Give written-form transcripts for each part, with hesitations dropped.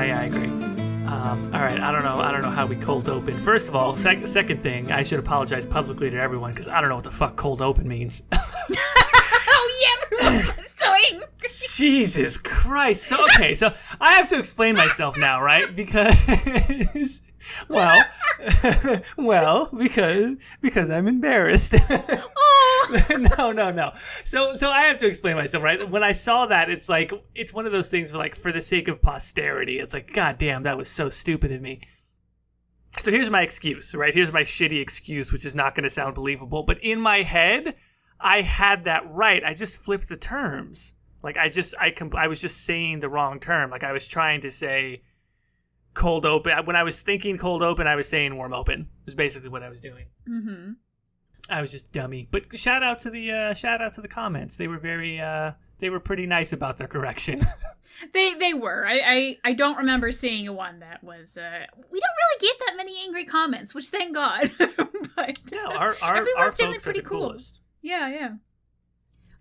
Yeah, I agree. All right, I don't know how we cold open. First of all, second thing, I should apologize publicly to everyone because I don't know what the fuck cold open means. Oh yeah, everyone was so angry. Jesus Christ. So I have to explain myself now, right? Because because I'm embarrassed. Oh. No. So I have to explain myself, right? When I saw that, it's like it's one of those things where, like, for the sake of posterity, it's like, God damn, that was so stupid of me. So here's my excuse, right? Here's my shitty excuse, which is not going to sound believable, but in my head, I had that right. I just flipped the terms. Like I was just saying the wrong term. Like I was trying to say cold open. When I was thinking cold open, I was saying warm open. Is basically what I was doing. Mm-hmm. I was just dummy. But shout out to the comments. They were they were pretty nice about their correction. They were. I don't remember seeing one that was. We don't really get that many angry comments, which thank God. But no, our everyone's generally folks pretty are the cool. Coolest. Yeah.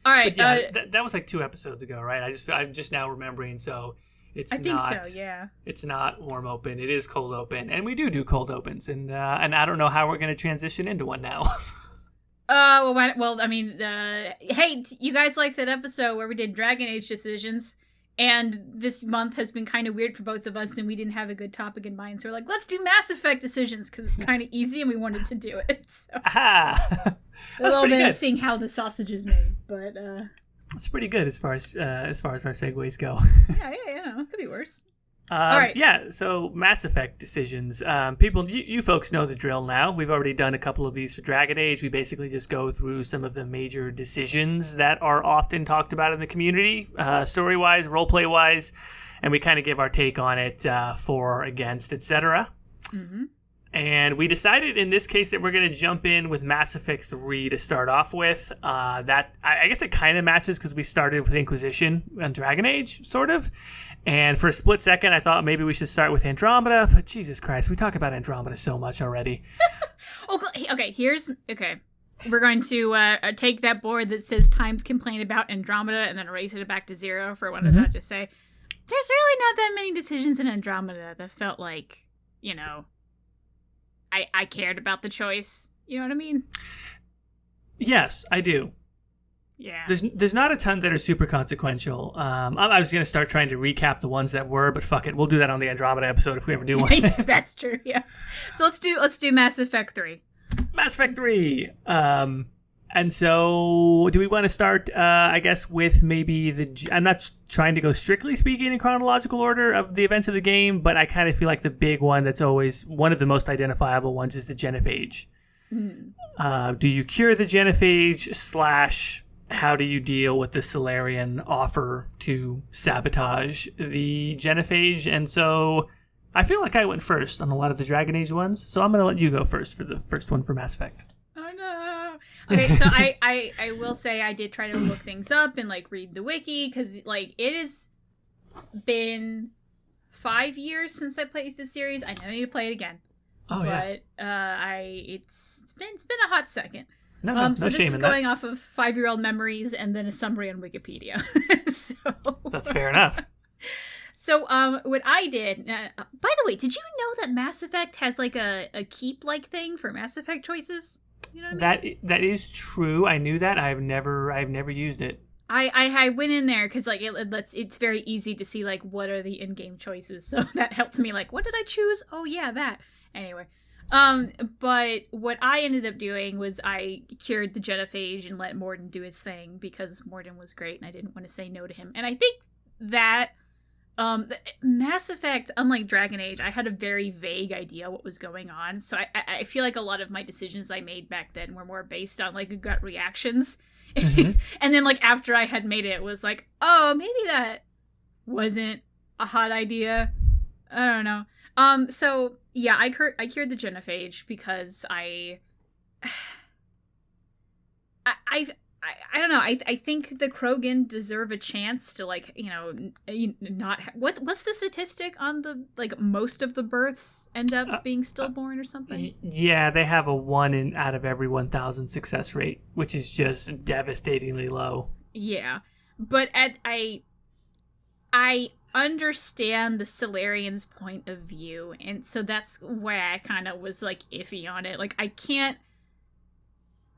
All right. But yeah, that was like 2 episodes ago, right? I'm just now remembering. So I think so. Yeah. It's not warm open. It is cold open, and we do cold opens, and I don't know how we're going to transition into one now. Well, I mean, hey, you guys liked that episode where we did Dragon Age decisions, and this month has been kind of weird for both of us, and we didn't have a good topic in mind, so we're like, let's do Mass Effect decisions, because it's kind of easy, and we wanted to do it, so. Aha! A little bit of seeing how the sausage is made, but, it's pretty good as far as our segues go. Yeah, it could be worse. All right. Yeah, so Mass Effect decisions. People, you folks know the drill now. We've already done a couple of these for Dragon Age. We basically just go through some of the major decisions that are often talked about in the community, story-wise, role-play-wise, and we kind of give our take on it, for, against, etc. Mm-hmm. And we decided in this case that we're going to jump in with Mass Effect 3 to start off with. I guess it kind of matches because we started with Inquisition on Dragon Age, sort of. And for a split second, I thought maybe we should start with Andromeda. But Jesus Christ, we talk about Andromeda so much already. Okay. We're going to take that board that says Times complain about Andromeda and then erase it back to 0 for one of that to say, there's really not that many decisions in Andromeda that felt like, I cared about the choice. You know what I mean? Yes, I do. Yeah. There's not a ton that are super consequential. I was going to start trying to recap the ones that were, but fuck it. We'll do that on the Andromeda episode if we ever do one. That's true, yeah. So let's do Mass Effect 3. Mass Effect 3. And so do we want to start, I guess, with maybe I'm not trying to go strictly speaking in chronological order of the events of the game, but I kind of feel like the big one that's always one of the most identifiable ones is the genophage. Do you cure the genophage / how do you deal with the Solarian offer to sabotage the genophage? And so I feel like I went first on a lot of the Dragon Age ones, so I'm going to let you go first for the first one for Mass Effect. Oh no. Okay, so I will say I did try to look things up and read the wiki because it has been 5 years since I played the series. I know I need to play it again. Oh yeah. But it's been a hot second. No so this shame is in going that. off of 5-year-old memories and then a summary on Wikipedia. So that's fair enough. So what I did, by the way, did you know that Mass Effect has a keep thing for Mass Effect choices? You know what I mean? That is true. I knew that. I've never used it. I went in there because it's very easy to see what are the in-game choices. So that helped me what did I choose? Oh yeah, that. Anyway. But what I ended up doing was I cured the genophage and let Mordin do his thing because Mordin was great and I didn't want to say no to him. And I think that Mass Effect, unlike Dragon Age, I had a very vague idea what was going on. So I feel like a lot of my decisions I made back then were more based on gut reactions. Mm-hmm. And then after I had made it was oh, maybe that wasn't a hot idea. I don't know. So yeah, I cured the genophage because I don't know. I think the Krogan deserve a chance to not. What's the statistic on the most of the births end up being stillborn or something? Yeah, they have a 1 out of every 1,000 success rate, which is just devastatingly low. Yeah, but understand the Solarian's point of view, and so that's why I kind of was like iffy on it. Like, I can't.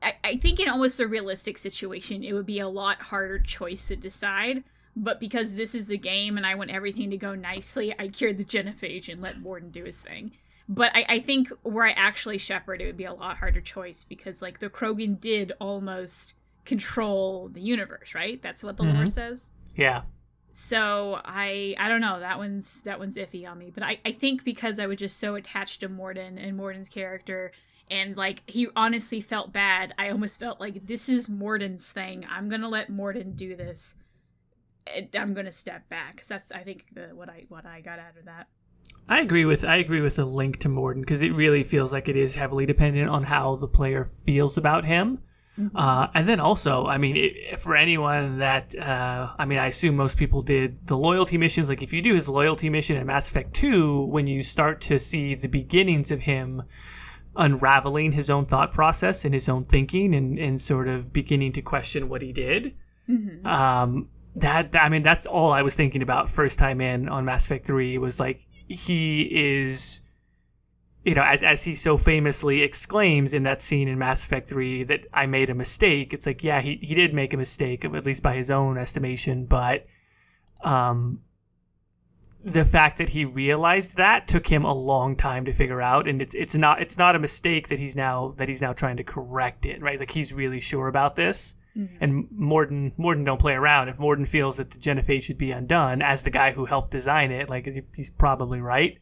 I think in almost a realistic situation, it would be a lot harder choice to decide. But because this is a game and I want everything to go nicely, I cured the genophage and let Morden do his thing. But I think where I actually shepherd, it would be a lot harder choice because, like, the Krogan did almost control the universe, right? That's what the lore says. Yeah. So I don't know. That one's iffy on me. But I think because I was just so attached to Morden and Morden's character, and like he honestly felt bad, I almost felt like this is Morden's thing. I'm gonna let Morden do this. I'm gonna step back because that's I think what I got out of that. I agree with the link to Morden because it really feels like it is heavily dependent on how the player feels about him. And then also, I mean, for anyone that, I assume most people did the loyalty missions. Like if you do his loyalty mission in Mass Effect 2, when you start to see the beginnings of him unraveling his own thought process and his own thinking and sort of beginning to question what he did. That's all I was thinking about first time in on Mass Effect 3 was like, he is, as he so famously exclaims in that scene in Mass Effect 3 that I made a mistake. It's like, yeah, he did make a mistake, at least by his own estimation, but the fact that he realized that took him a long time to figure out, and it's not a mistake that he's now trying to correct it, right? Like he's really sure about this. And Morden don't play around. If Morden feels that the genophage should be undone, as the guy who helped design it, like he's probably right.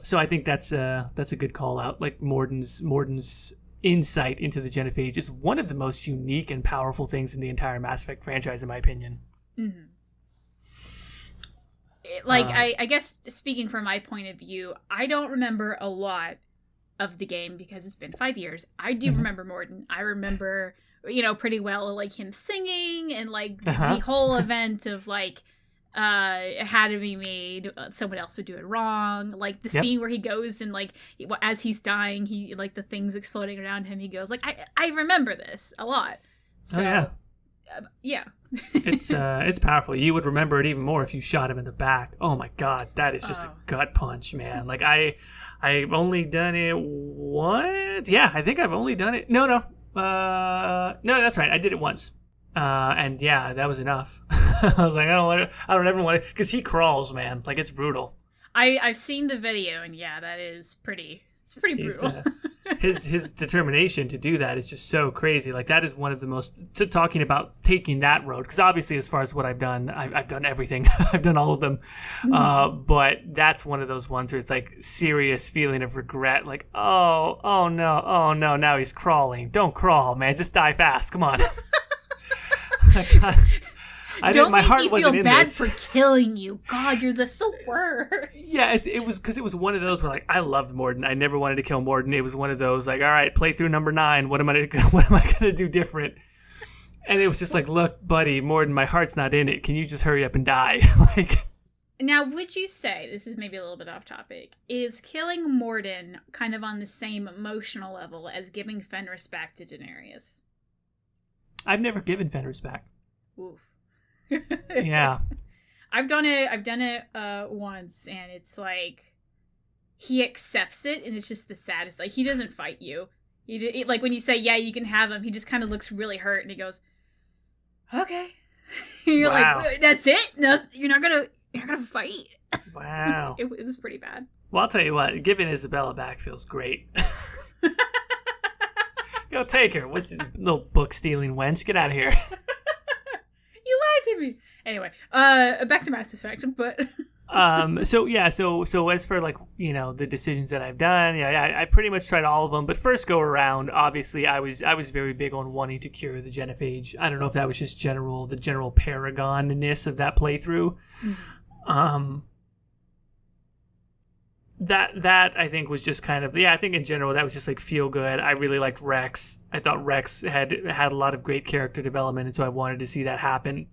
So I think that's a good call out. Like Morden's insight into the genophage is one of the most unique and powerful things in the entire Mass Effect franchise, in my opinion. I guess speaking from my point of view, I don't remember a lot of the game because it's been 5 years. I do remember Morden. I remember, pretty well, like him singing and like the whole event of like, it had to be made. Someone else would do it wrong. Like the scene where he goes and like as he's dying, he like the things exploding around him. He goes like, I remember this a lot. So, yeah. It's powerful. You would remember it even more if you shot him in the back. Oh my god, that is just a gut punch, man. Like I've only done it once. Yeah, I think I've only done it. No, that's right. I did it once. And yeah, that was enough. I was like, I don't ever want to, because he crawls, man. Like it's brutal. I've seen the video, and yeah, it's pretty brutal. His determination to do that is just so crazy. Like that is one of the most, talking about taking that road, because obviously as far as what I've done everything. I've done all of them. But that's one of those ones where it's like serious feeling of regret. Like, oh no, now he's crawling. Don't crawl, man. Just die fast. Come on. Don't make me feel bad for killing you. God, you're the worst. Yeah, it was because it was one of those where like I loved Morden. I never wanted to kill Morden. It was one of those like, all right, playthrough number 9. What am I gonna do different? And it was just like, look, buddy, Morden, my heart's not in it. Can you just hurry up and die? Like. Now, would you say, this is maybe a little bit off topic, is killing Morden kind of on the same emotional level as giving Fenris back to Daenerys? I've never given Fenris back. Oof. Yeah. I've done it once, and it's like he accepts it, and it's just the saddest. Like, he doesn't fight you. Like when you say, yeah, you can have him, he just kind of looks really hurt, and he goes, okay. And you're like, that's it? No, you're not gonna fight. Wow. It was pretty bad. Well, I'll tell you what, giving Isabella back feels great. Go take her. What's the little book stealing wench? Get out of here. You lied to me. Anyway, back to Mass Effect, but so as for like, the decisions that I've done, I pretty much tried all of them, but first go around, obviously I was very big on wanting to cure the genophage. I don't know if that was just the general paragon-ness of that playthrough. That I think was just kind of, I think in general that was just like feel good. I really liked Rex. I thought Rex had a lot of great character development, and so I wanted to see that happen.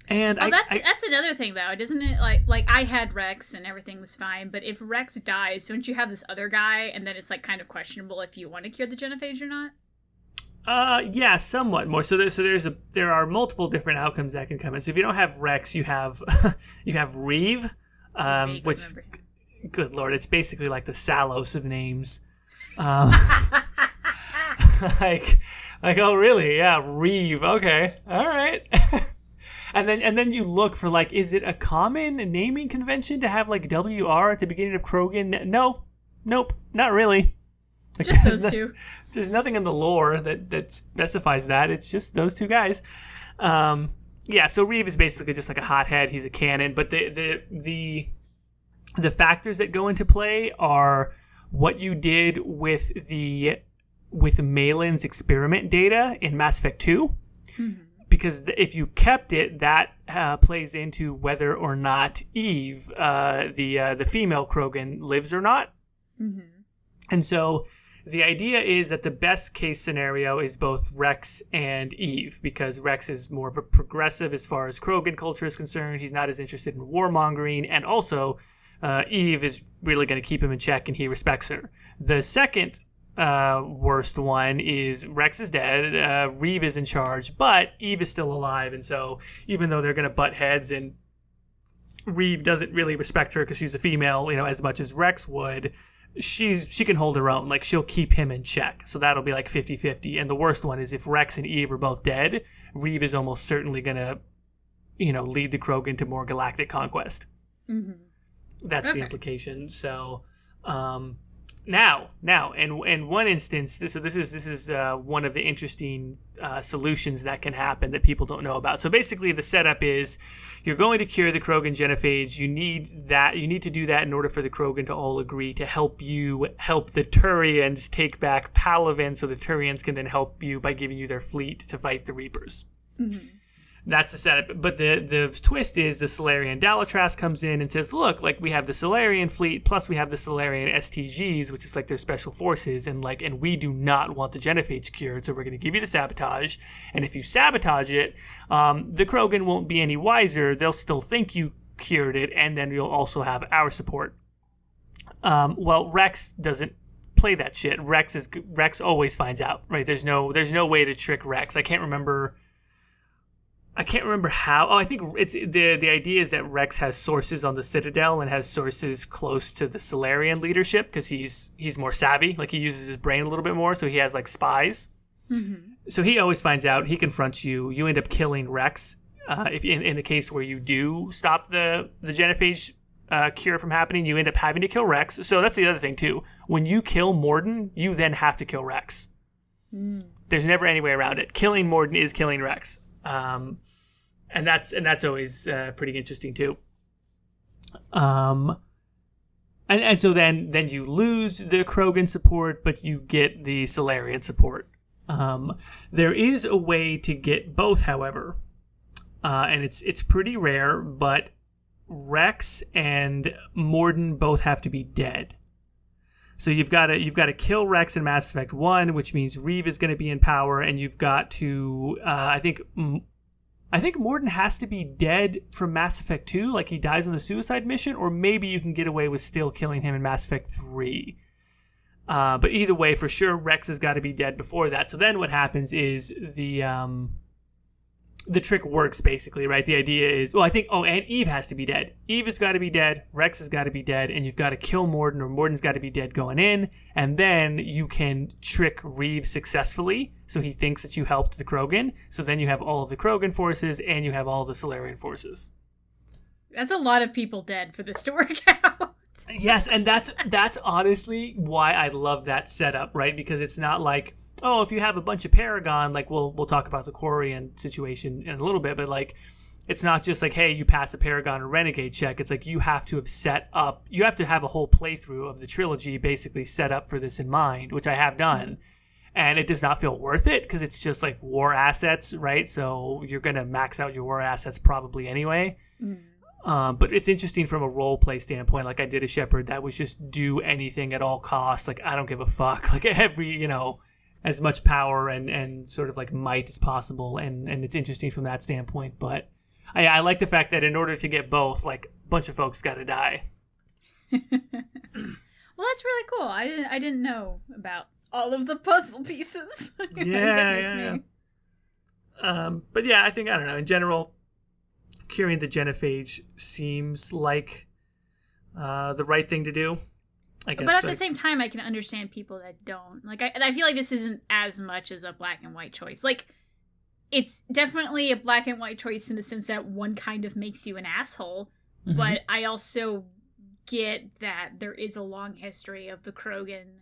And that's another thing though, doesn't it? Like I had Rex and everything was fine, but if Rex dies, don't you have this other guy, and then it's like kind of questionable if you want to cure the genophage or not? Yeah, somewhat more. So there are multiple different outcomes that can come in. So if you don't have Rex, you have you have Reeve, which, good lord, it's basically like the Salos of names. like oh really? Yeah, Reeve. Okay, all right. And then you look for like, is it a common naming convention to have like WR at the beginning of Krogan? No, nope, not really. Like, just those two. There's nothing in the lore that specifies that. It's just those two guys. Yeah, so Reeve is basically just like a hothead. He's a cannon. But the factors that go into play are what you did with Malin's experiment data in Mass Effect 2. Mm-hmm. Because if you kept it, that plays into whether or not Eve, the female Krogan, lives or not. Mm-hmm. And so the idea is that the best case scenario is both Rex and Eve, because Rex is more of a progressive as far as Krogan culture is concerned. He's not as interested in warmongering, and also Eve is really going to keep him in check, and he respects her. The second worst one is Rex is dead, Reeve is in charge, but Eve is still alive, and so even though they're going to butt heads and Reeve doesn't really respect her because she's a female, as much as Rex would, she can hold her own. Like, she'll keep him in check. So that'll be like 50-50. And the worst one is if Rex and Eve are both dead, Reeve is almost certainly going to, lead the Krogan to more galactic conquest. Mm-hmm. That's the implication. So, now, in one instance, this is one of the interesting solutions that can happen that people don't know about. So basically, the setup is you're going to cure the Krogan genophage. You need to do that in order for the Krogan to all agree to help the Turians take back Palaven, so the Turians can then help you by giving you their fleet to fight the Reapers. Mm-hmm. That's the setup. But the twist is the Solarian Dalatras comes in and says, look, like, we have the Solarian fleet, plus we have the Solarian STGs, which is like their special forces, and we do not want the genophage cured, so we're going to give you the sabotage. And if you sabotage it, the Krogan won't be any wiser. They'll still think you cured it, and then you'll also have our support. Well, Rex doesn't play that shit. Rex always finds out, right? There's no way to trick Rex. I can't remember how. Oh, I think it's the idea is that Rex has sources on the Citadel and has sources close to the Solarian leadership because he's more savvy. Like, he uses his brain a little bit more, so he has like spies. Mm-hmm. So he always finds out. He confronts you. You end up killing Rex. If in the case where you do stop the genophage cure from happening, you end up having to kill Rex. So that's the other thing too. When you kill Morden, you then have to kill Rex. Mm. There's never any way around it. Killing Morden is killing Rex. And that's always pretty interesting too. And so then you lose the Krogan support, but you get the Solarian support. There is a way to get both, however, and it's pretty rare. But Rex and Morden both have to be dead. So you've got to kill Rex in Mass Effect 1, which means Reeve is going to be in power, and you've got to I think Morden has to be dead from Mass Effect 2, like he dies on the suicide mission, or maybe you can get away with still killing him in Mass Effect 3. But either way, for sure, Rex has got to be dead before that. So then what happens is the trick works, basically, right? The idea is, and Eve has to be dead. Eve has got to be dead, Rex has got to be dead, and you've got to kill Morden, or Morden's got to be dead going in, and then you can trick Reeve successfully, so he thinks that you helped the Krogan, so then you have all of the Krogan forces, and you have all of the Solarian forces. That's a lot of people dead for this to work out. Yes, and that's honestly why I love that setup, right? Because it's not like, oh, if you have a bunch of Paragon, like we'll talk about the Quarian situation in a little bit, but like it's not just like, hey, you pass a Paragon or Renegade check. It's like you have to have a whole playthrough of the trilogy basically set up for this in mind, which I have done. And it does not feel worth it because it's just like war assets, right? So you're going to max out your war assets probably anyway. But it's interesting from a role play standpoint. Like, I did a Shepherd that was just do anything at all costs. Like, I don't give a fuck. Like, every, as much power and sort of like might as possible, and it's interesting from that standpoint. But I like the fact that in order to get both, like, a bunch of folks got to die. Well, that's really cool. I didn't know about all of the puzzle pieces. Yeah. But yeah, I think, I don't know, in general, curing the genophage seems like the right thing to do. I guess, but at the same time, I can understand people that don't. Like, I feel like this isn't as much as a black and white choice. Like, it's definitely a black and white choice in the sense that one kind of makes you an asshole, but I also get that there is a long history of the Krogan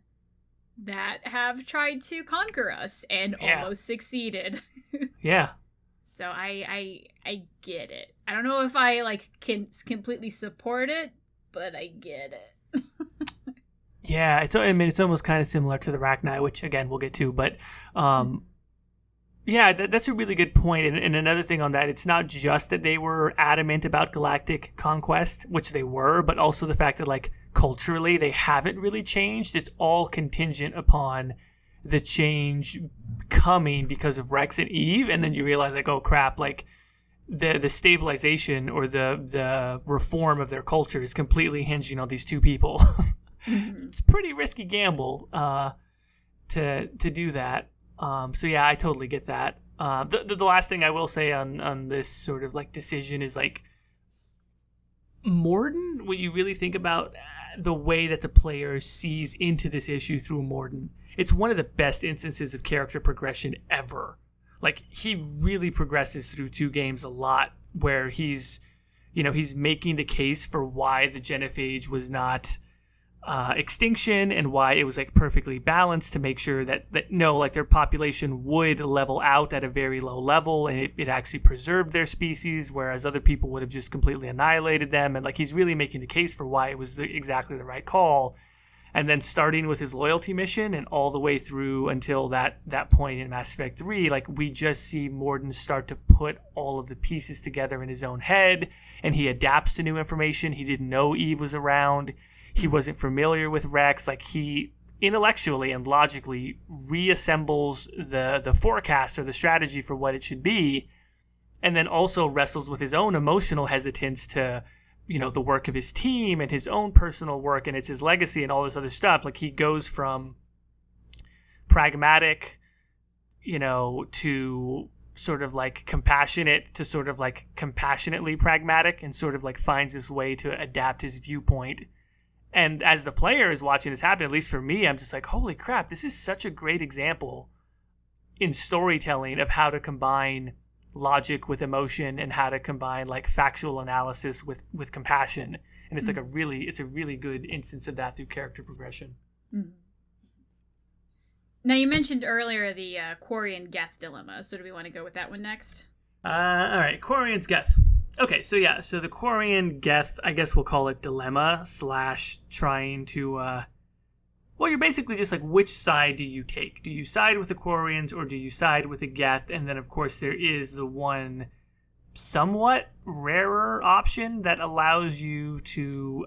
that have tried to conquer us and almost succeeded. Yeah. So I get it. I don't know if I like can completely support it, but I get it. Yeah, it's almost kind of similar to the Rachni, which again we'll get to, but yeah, that's a really good point. And another thing on that, it's not just that they were adamant about galactic conquest, which they were, but also the fact that, like, culturally they haven't really changed. It's all contingent upon the change coming because of Rex and Eve, and then you realize, like, oh crap, like the stabilization or the reform of their culture is completely hinging on these two people. It's a pretty risky gamble to do that. So yeah, I totally get that. The last thing I will say on this sort of like decision is, like, Morden, when you really think about the way that the player sees into this issue through Morden, it's one of the best instances of character progression ever. Like, he really progresses through two games a lot, where he's making the case for why the genophage was not extinction and why it was, like, perfectly balanced to make sure that no, like, their population would level out at a very low level, and it actually preserved their species, whereas other people would have just completely annihilated them. And, like, he's really making the case for why it was exactly the right call. And then starting with his loyalty mission and all the way through until that point in Mass Effect 3, like, we just see Morden start to put all of the pieces together in his own head, and he adapts to new information. He didn't know Eve was around. He wasn't familiar with Rex. Like, he intellectually and logically reassembles the forecast or the strategy for what it should be, and then also wrestles with his own emotional hesitance to, the work of his team and his own personal work, and it's his legacy and all this other stuff. Like, he goes from pragmatic, to sort of like compassionate to sort of like compassionately pragmatic, and sort of like finds his way to adapt his viewpoint. And as the player is watching this happen, at least for me, I'm just like, holy crap, this is such a great example in storytelling of how to combine logic with emotion and how to combine, like, factual analysis with compassion. And it's like a really good instance of that through character progression. Mm-hmm. Now, you mentioned earlier the quarian-geth dilemma, so do we want to go with that one next? All right, quarian-geth. Okay, so yeah, so the quarian-geth, I guess we'll call it dilemma / trying to, well, you're basically just like, which side do you take? Do you side with the Quarians or do you side with the Geth? And then, of course, there is the one somewhat rarer option that allows you to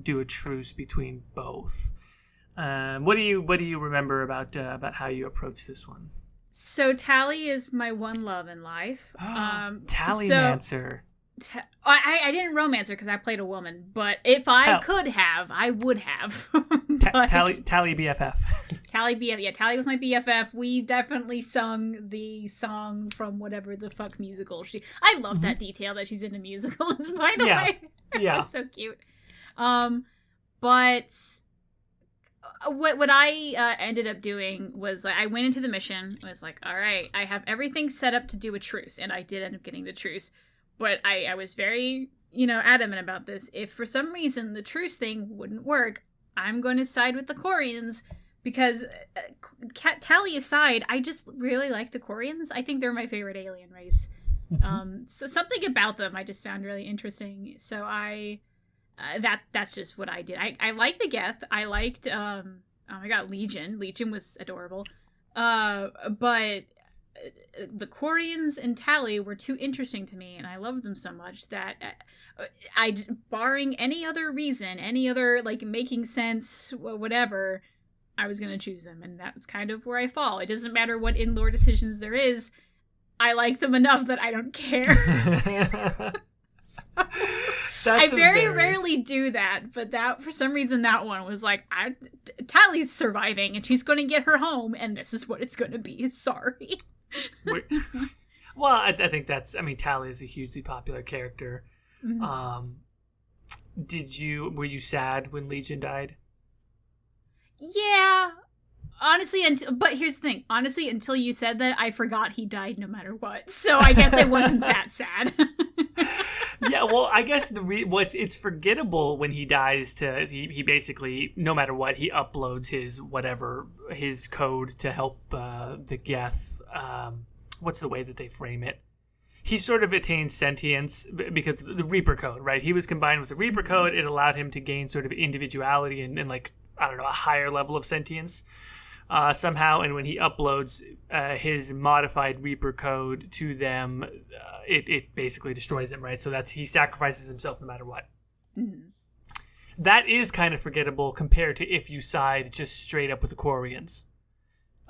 do a truce between both. What do you remember about how you approach this one? So Tali is my one love in life. Tallymancer. I didn't romance her because I played a woman, but if I could have, I would have. Tali BFF. Tali BFF. Yeah, Tali was my BFF. We definitely sung the song from whatever the fuck musical I love that detail that she's into musicals, by the way. Yeah. So cute. But what I ended up doing was, I went into the mission, was like, all right, I have everything set up to do a truce, and I did end up getting the truce. But I was very, adamant about this. If for some reason the truce thing wouldn't work, I'm going to side with the Quarians, because Tali aside, I just really like the Quarians. I think they're my favorite alien race. So something about them I just found really interesting. So that's just what I did. I liked the Geth. I liked oh my god, Legion. Legion was adorable. But the Quarians and Tali were too interesting to me, and I loved them so much that barring any other reason, any other, like, making sense, whatever, I was going to choose them, and that was kind of where I fall. It doesn't matter what in-lore decisions there is, I like them enough that I don't care. I very rarely do that, but that for some reason that one was like, Tally's surviving and she's going to get her home, and this is what it's going to be. Sorry. Well, I think Tally is a hugely popular character. Mm-hmm. Were you sad when Legion died? Yeah. Honestly, but here's the thing. Honestly, until you said that, I forgot he died no matter what. So I guess I wasn't that sad. Yeah, well, I guess it's forgettable when he dies. He basically, no matter what, he uploads his code to help the Geth. What's the way that they frame it? He sort of attains sentience because the Reaper code, right? He was combined with the Reaper code. It allowed him to gain sort of individuality and like, I don't know, a higher level of sentience somehow. And when he uploads his modified Reaper code to them, it basically destroys them, right? So he sacrifices himself no matter what. Mm-hmm. That is kind of forgettable compared to if you side just straight up with the Quarians.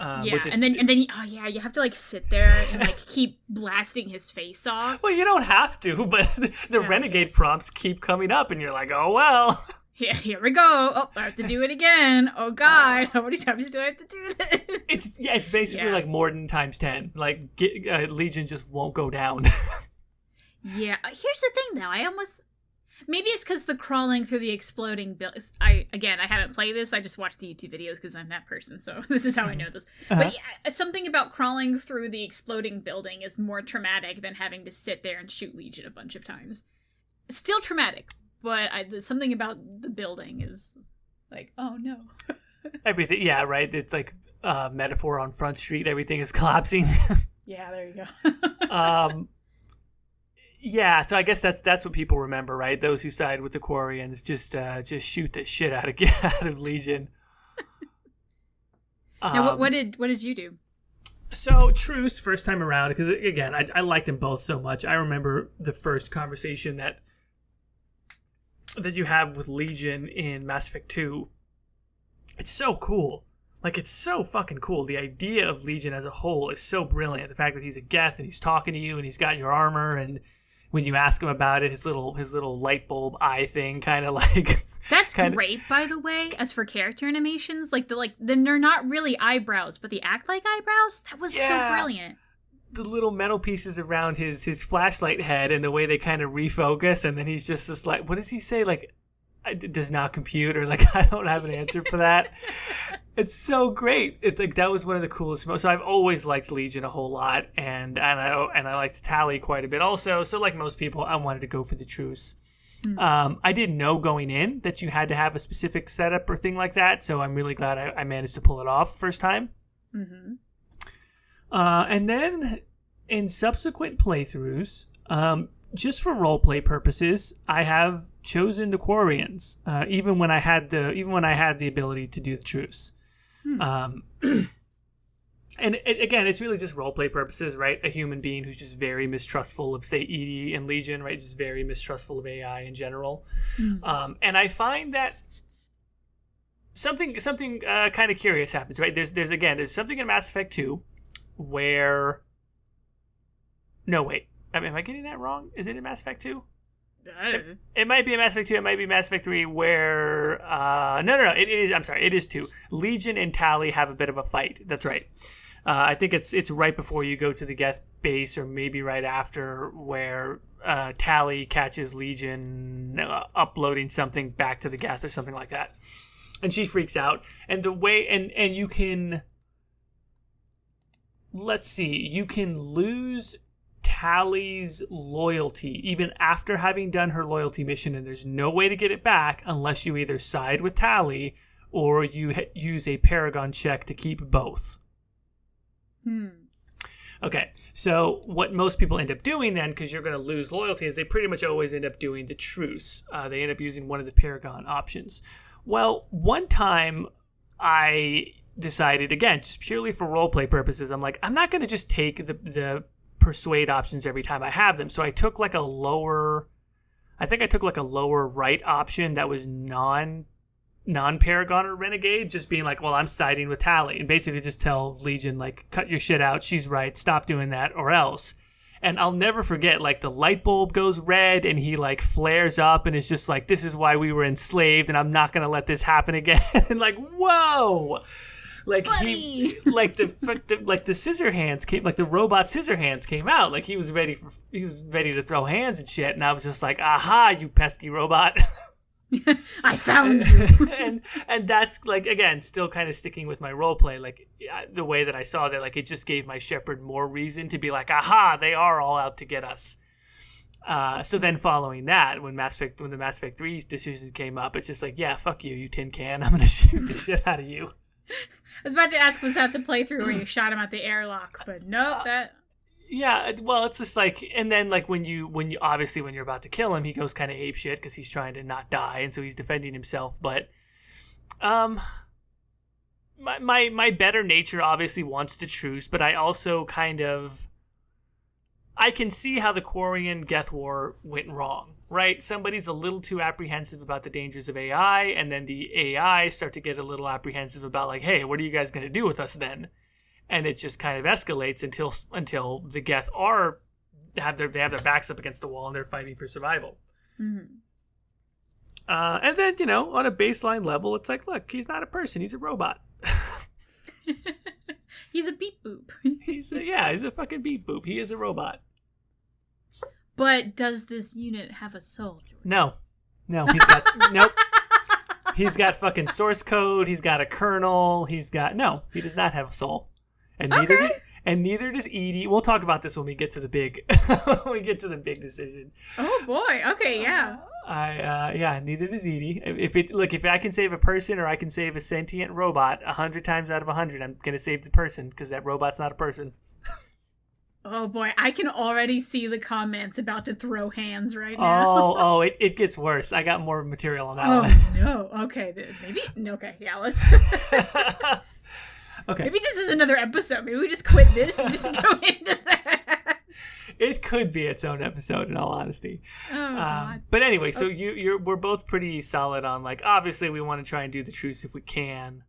And then you have to like sit there and like keep blasting his face off. Well, you don't have to, but the renegade prompts keep coming up, and you're like, oh well. Yeah, here we go. Oh, I have to do it again. Oh God, how many times do I have to do this? It's basically like Morden times 10. Like Legion just won't go down. Yeah, here's the thing though. Maybe it's because the crawling through the exploding buildings. I haven't played this. I just watched the YouTube videos because I'm that person. So this is how I know this. Uh-huh. But yeah, something about crawling through the exploding building is more traumatic than having to sit there and shoot Legion a bunch of times. It's still traumatic, but something about the building is like, oh no. Everything, yeah, right. It's like metaphor on Front Street. Everything is collapsing. Yeah, there you go. Yeah, so I guess that's what people remember, right? Those who side with the Quarians just shoot the shit out of Legion. Now, what did you do? So Truce, first time around, because again, I liked them both so much. I remember the first conversation that you have with Legion in Mass Effect 2. It's so cool. Like, it's so fucking cool. The idea of Legion as a whole is so brilliant. The fact that he's a Geth and he's talking to you and he's got your armor, and when you ask him about it, his little light bulb eye thing kind of like... That's great, by the way, as for character animations. Then they're not really eyebrows, but they act like eyebrows. That was so brilliant. The little metal pieces around his flashlight head and the way they kind of refocus, and then he's just like, what does he say? Like, it does not compute, or like, I don't have an answer for that. It's so great. It's like, that was one of the coolest moments. So I've always liked Legion a whole lot, and I liked Tally quite a bit also. So like most people, I wanted to go for the Truce. Mm-hmm. I didn't know going in that you had to have a specific setup or thing like that, so I'm really glad I managed to pull it off first time. Mm-hmm. And then in subsequent playthroughs, just for roleplay purposes, I have chosen the Quarians, even when I had the ability to do the Truce. And again, it's really just roleplay purposes, right? A human being who's just very mistrustful of, say, EDI and Legion, right? Just very mistrustful of AI in general. Mm. And I find that something kind of curious happens, right? There's something in Mass Effect 2 where... No, wait. Am I getting that wrong? Is it in Mass Effect 2? It might be in Mass Effect 2. It might be Mass Effect 3 where... No. It is. I'm sorry. It is 2. Legion and Tally have a bit of a fight. That's right. I think it's right before you go to the Geth base, or maybe right after, where Tally catches Legion uploading something back to the Geth or something like that. And she freaks out. And the way... And you can... Let's see. You can lose Tally's loyalty even after having done her loyalty mission, and there's no way to get it back unless you either side with Tally or you use a Paragon check to keep both. Okay, so what most people end up doing then, because you're going to lose loyalty, is they pretty much always end up doing the Truce. They end up using one of the Paragon options. Well, one time I decided, again, just purely for roleplay purposes, I'm like, I'm not going to just take the persuade options every time I have them. So I took like a lower right option that was non-Paragon or Renegade, just being like, well, I'm siding with Tally, and basically just tell Legion, like, cut your shit out, she's right, stop doing that, or else. And I'll never forget, like, the light bulb goes red and he, like, flares up and is just like, this is why we were enslaved and I'm not going to let this happen again. And like, whoa! Like, Buddy. the scissor hands came, like, the robot scissor hands came out. Like, he was ready to throw hands and shit. And I was just like, aha, you pesky robot. I found you. and that's, like, again, still kind of sticking with my roleplay. Like, the way that I saw that, like, it just gave my shepherd more reason to be like, aha, they are all out to get us. So then following that, when the Mass Effect 3 decision came up, it's just like, yeah, fuck you, you tin can. I'm going to shoot the shit out of you. I was about to ask, was that the playthrough where you shot him at the airlock? But nope, that... Yeah, well, it's just like, and then, like, when you obviously, when you're about to kill him, he goes kind of apeshit because he's trying to not die, and so he's defending himself, but, my better nature obviously wants to truce, but I also I can see how the quarian-geth war went wrong, right? Somebody's a little too apprehensive about the dangers of AI, and then the AI start to get a little apprehensive about, like, hey, what are you guys going to do with us then? And it just kind of escalates until the Geth have their backs up against the wall and they're fighting for survival. Mm-hmm. And then, you know, on a baseline level, it's like, look, he's not a person, he's a robot. He's a beep boop. He's a fucking beep boop. He is a robot. But does this unit have a soul? No, he's got nope. He's got fucking source code. He's got a kernel. He does not have a soul, and neither does Edie. We'll talk about this when we get to the big big decision. Oh boy. Okay. Yeah. Neither does Edie. If I can save a person or I can save a sentient robot 100 times out of 100, I'm gonna save the person because that robot's not a person. Oh boy, I can already see the comments about to throw hands right now. It gets worse. I got more material on that one. Oh no. Okay, yeah, let's Okay. Maybe this is another episode. Maybe we just quit this and just go into that. It could be its own episode, in all honesty. Oh God. But anyway, so we're both pretty solid on, like, obviously we want to try and do the truce if we can.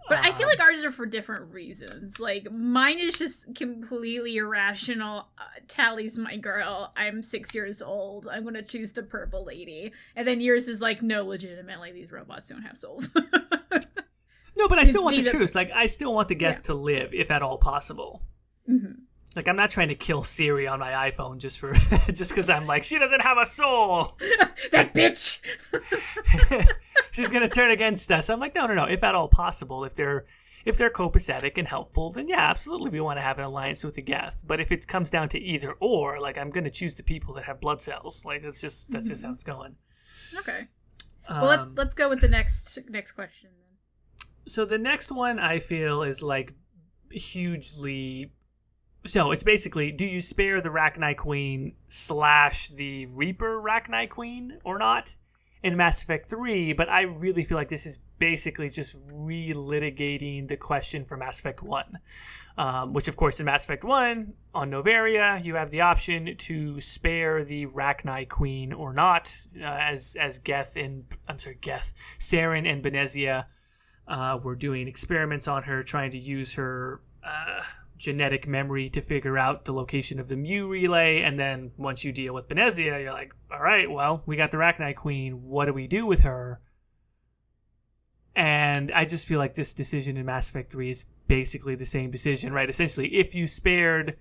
But I feel like ours are for different reasons. Like, mine is just completely irrational. Tally's my girl. I'm 6 years old. I'm going to choose the purple lady. And then yours is like, no, legitimately, these robots don't have souls. No, but I still want the truce. Like, I still want the Geth to live, if at all possible. Mm-hmm. Like, I'm not trying to kill Siri on my iPhone just because I'm like, she doesn't have a soul. That bitch. She's gonna turn against us. I'm like, no. If at all possible, if they're copacetic and helpful, then yeah, absolutely, we want to have an alliance with the Geth. But if it comes down to either or, like, I'm gonna choose the people that have blood cells. Like, that's just how it's going. Okay. Well, let's go with the next question then. So the next one I feel is, like, hugely. So it's basically, do you spare the Rachni Queen / the Reaper Rachni Queen or not in Mass Effect 3? But I really feel like this is basically just relitigating the question for Mass Effect 1. Which, of course, in Mass Effect 1, on Noveria, you have the option to spare the Rachni Queen or not, as Saren and Benezia were doing experiments on her, trying to use her genetic memory to figure out the location of the Mu relay, and then once you deal with Benezia, you're like, all right, well, we got the Rachni Queen, what do we do with her? And I just feel like this decision in Mass Effect 3 is basically the same decision, right? Essentially, if you spared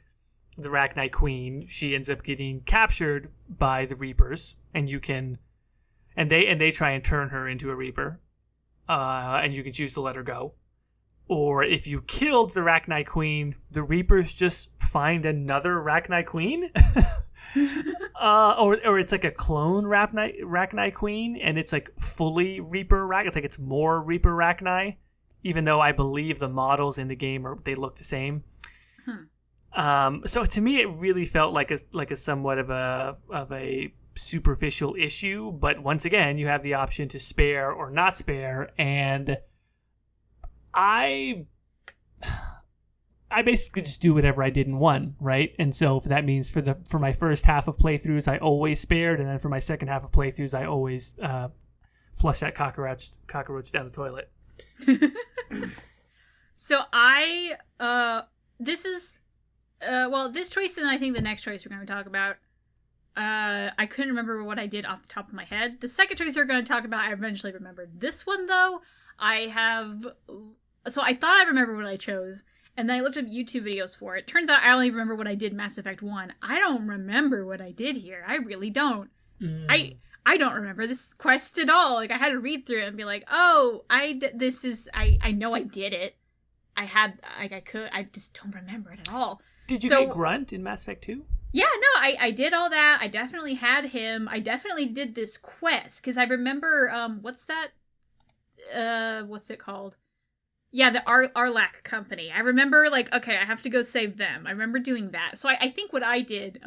the Rachni Queen, she ends up getting captured by the Reapers, and they try and turn her into a Reaper, and you can choose to let her go. Or if you killed the Rachni Queen, the Reapers just find another Rachni Queen. Or it's like a clone Rachni Queen, and it's like fully Reaper Rachni. It's like it's more Reaper Rachni, even though I believe the models in the game they look the same. So to me, it really felt like a somewhat of a superficial issue. But once again, you have the option to spare or not spare, and I basically just do whatever I did in 1, right? And so that means for my first half of playthroughs, I always spared, and then for my second half of playthroughs, I always flush that cockroach down the toilet. So this is Well, this choice and I think the next choice we're going to talk about, I couldn't remember what I did off the top of my head. The second choice we're going to talk about, I eventually remembered. This one, though, so I thought I remembered what I chose, and then I looked up YouTube videos for it. Turns out I only remember what I did in Mass Effect 1. I don't remember what I did here. I really don't. I don't remember this quest at all. Like, I had to read through it and be like, oh, I know I did it. I just don't remember it at all. Did you get Grunt in Mass Effect 2? Yeah, no, I did all that. I definitely had him. I definitely did this quest, because I remember, what's it called? Yeah, the Arlac company. I remember, like, okay, I have to go save them. I remember doing that. So I think what I did,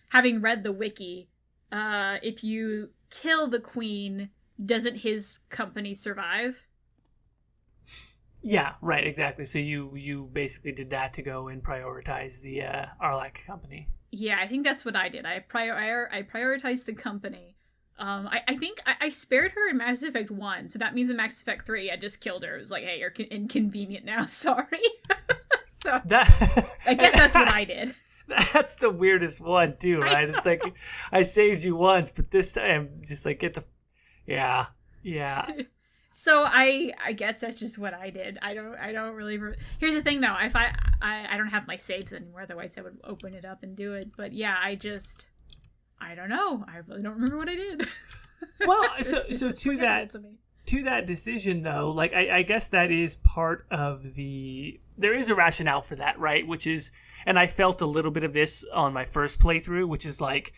having read the wiki, if you kill the queen, doesn't his company survive? Yeah, right, exactly. So you basically did that to go and prioritize the Arlac company. Yeah, I think that's what I did. I prioritized the company. I think I spared her in Mass Effect 1, so that means in Mass Effect 3 I just killed her. It was like, hey, you're inconvenient now, sorry. So I guess that's what I did. That's the weirdest one, too, right? It's like, I saved you once, but this time, just like, yeah. So I guess that's just what I did. I don't really. Here's the thing, though. If I don't have my saves anymore, otherwise I would open it up and do it. But yeah, I don't know. I really don't remember what I did. Well, so to that decision, though, like I guess that is part of there is a rationale for that, right? Which is, and I felt a little bit of this on my first playthrough, which is like,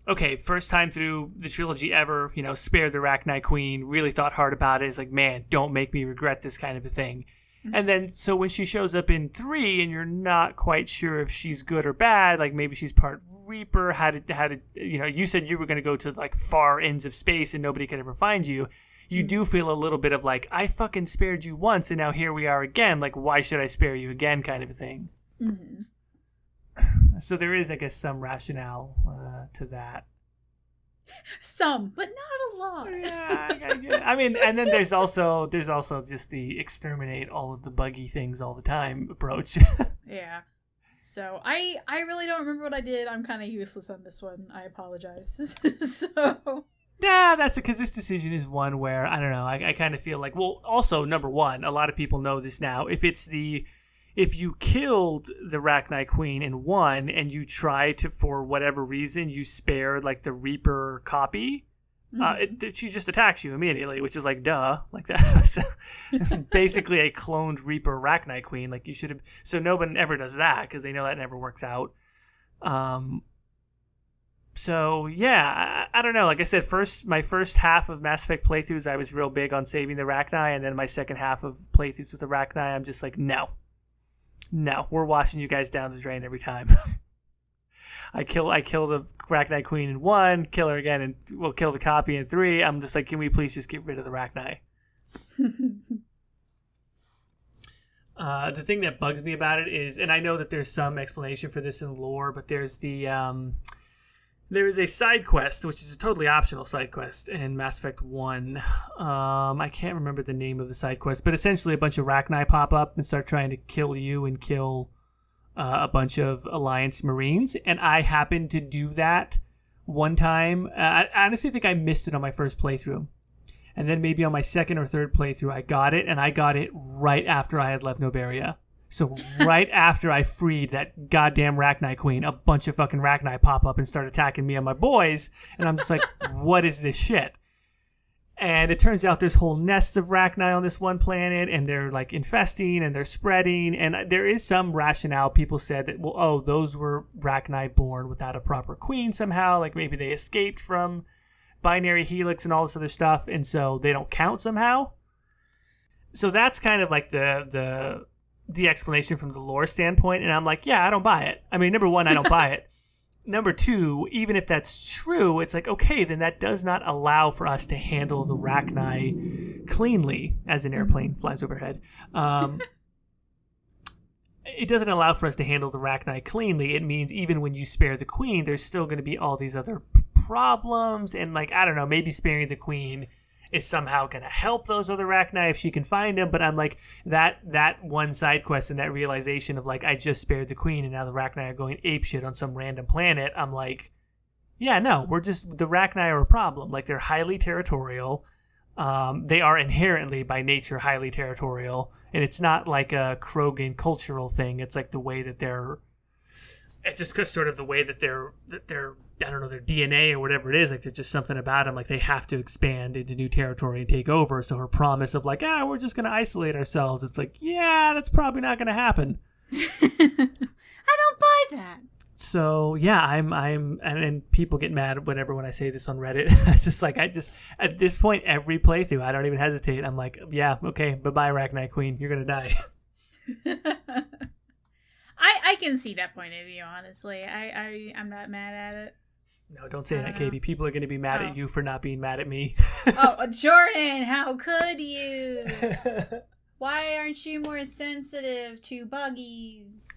okay, first time through the trilogy ever, spared the Rachni Queen, really thought hard about it. It's like, man, don't make me regret this kind of a thing. Mm-hmm. And then, so when she shows up in 3 and you're not quite sure if she's good or bad, like maybe she's part Reaper, how did you said you were going to go to like far ends of space and nobody could ever find you. You do feel a little bit of like, I fucking spared you once and now here we are again. Like, why should I spare you again kind of a thing. Mm-hmm. So there is, I guess, some rationale to that. Some, but not a lot. Yeah. I mean, and then there's also just the exterminate all of the buggy things all the time approach. Yeah. So I really don't remember what I did. I'm kind of useless on this one. I apologize. So. Yeah, that's because this decision is one where, I don't know, I kind of feel like, well, also, number one, a lot of people know this now. If you killed the Rachni Queen in 1 and you try to, for whatever reason, you spare like the Reaper copy, she just attacks you immediately, which is like, duh, like that. So, this is basically a cloned Reaper Rachni Queen. Like you should have. So no one ever does that because they know that never works out. So yeah, I don't know. Like I said, my first half of Mass Effect playthroughs, I was real big on saving the Rachni, and then my second half of playthroughs with the Rachni, I'm just like, no, we're washing you guys down the drain every time. I kill the Rachni Queen in 1, kill her again, and we'll kill the copy in 3. I'm just like, can we please just get rid of the Rachni? The thing that bugs me about it is, and I know that there's some explanation for this in lore, but there's there is a side quest, which is a totally optional side quest in Mass Effect 1. I can't remember the name of the side quest, but essentially a bunch of Rachni pop up and start trying to kill you and kill a bunch of Alliance Marines. And I happened to do that one time. I honestly think I missed it on my first playthrough. And then maybe on my second or third playthrough, I got it, and I got it right after I had left Noveria. So right after I freed that goddamn Rachni Queen, a bunch of fucking Rachni pop up and start attacking me and my boys. And I'm just like, what is this shit? And it turns out there's whole nests of Rachni on this one planet, and they're like infesting and they're spreading. And there is some rationale. People said that, well, oh, those were Rachni born without a proper queen somehow. Like maybe they escaped from binary helix and all this other stuff, and so they don't count somehow. So that's kind of like the explanation from the lore standpoint, and I'm like, yeah, I don't buy it. I mean, number one, I don't buy it. Number two, even if that's true, it's like, okay, then that does not allow for us to handle the Rachni cleanly as an airplane flies overhead. It doesn't allow for us to handle the Rachni cleanly. It means even when you spare the queen, there's still going to be all these other problems, and like, I don't know, maybe sparing the queen is somehow going to help those other Arachni if she can find them. But I'm like, that one side quest and that realization of like, I just spared the queen and now the Arachni are going apeshit on some random planet. I'm like, yeah, no, the Arachni are a problem. Like, they're highly territorial. They are inherently by nature highly territorial, and it's not like a Krogan cultural thing. It's like the way that it's just sort of the way that they're I don't know, their DNA or whatever it is. Like, there's just something about them. Like, they have to expand into new territory and take over. So her promise of like, we're just going to isolate ourselves. It's like, yeah, that's probably not going to happen. I don't buy that. So yeah, and people get mad whenever when I say this on Reddit. It's just like, at this point, every playthrough, I don't even hesitate. I'm like, yeah, okay, bye-bye, Arachni Queen, you're gonna die. I can see that point of view, honestly. I'm not mad at it. No, don't say that, Caitie. People are gonna be mad at you for not being mad at me. Oh, Jordan, how could you? Why aren't you more sensitive to buggies?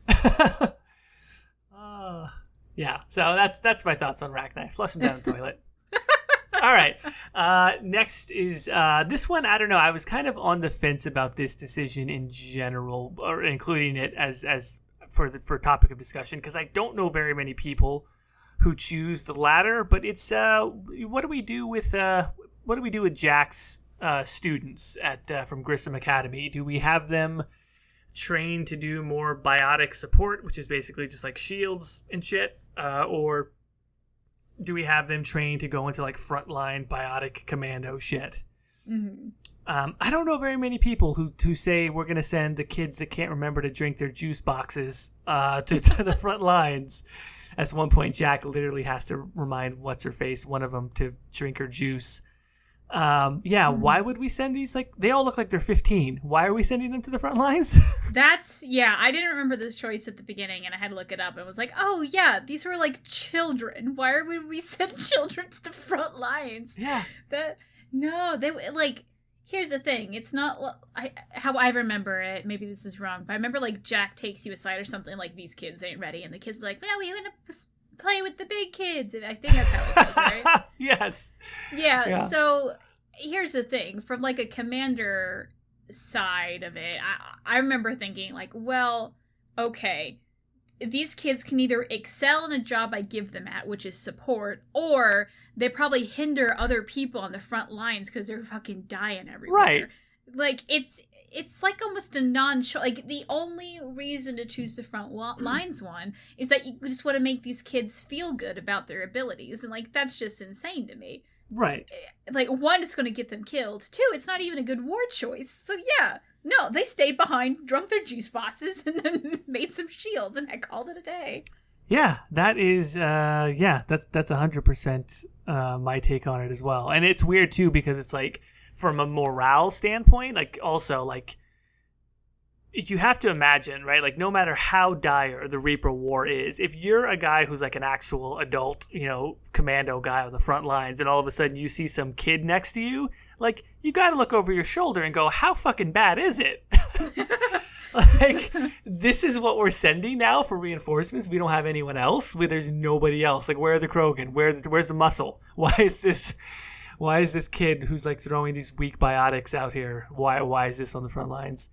Yeah, so that's my thoughts on Arachni. Flush them down the toilet. All right. Next is this one. I don't know. I was kind of on the fence about this decision in general, or including it as for topic of discussion, because I don't know very many people who choose the latter. But it's what do we do with Jack's students from Grissom Academy? Do we have them trained to do more biotic support, which is basically just like shields and shit, or do we have them trained to go into like frontline biotic commando shit? Mm-hmm. I don't know very many people who say we're gonna send the kids that can't remember to drink their juice boxes to the front lines. At one point, Jack literally has to remind what's her face, one of them, to drink her juice. Why would we send these? Like, they all look like they're 15. Why are we sending them to the front lines? I didn't remember this choice at the beginning, and I had to look it up. And was like, oh yeah, these were like children. Why would we send children to the front lines? Yeah. Here's the thing. It's not how I remember it. Maybe this is wrong, but I remember like Jack takes you aside or something like, these kids ain't ready, and the kids are like, no, we want to play with the big kids, and I think that's how it goes, right? Yes. Yeah, so here's the thing. From like a commander side of it, I remember thinking like, well, okay, these kids can either excel in a job I give them at, which is support, or they probably hinder other people on the front lines because they're fucking dying everywhere. Right. Like, it's like almost a like, the only reason to choose the front lines one is that you just want to make these kids feel good about their abilities, and like, that's just insane to me. Right. Like, one, it's going to get them killed. Two, it's not even a good war choice. So yeah, no, they stayed behind, drunk their juice bosses, and then made some shields, and I called it a day. Yeah, that is, that's 100% my take on it as well. And it's weird too, because it's like, from a morale standpoint, like, also, like, you have to imagine, right? Like, no matter how dire the Reaper War is, if you're a guy who's like an actual adult, commando guy on the front lines, and all of a sudden you see some kid next to you, like, you got to look over your shoulder and go, how fucking bad is it? Like, this is what we're sending now for reinforcements. We don't have anyone else. There's nobody else. Like, where are the Krogan? Where's the muscle? Why is this kid who's like throwing these weak biotics out here? Why is this on the front lines?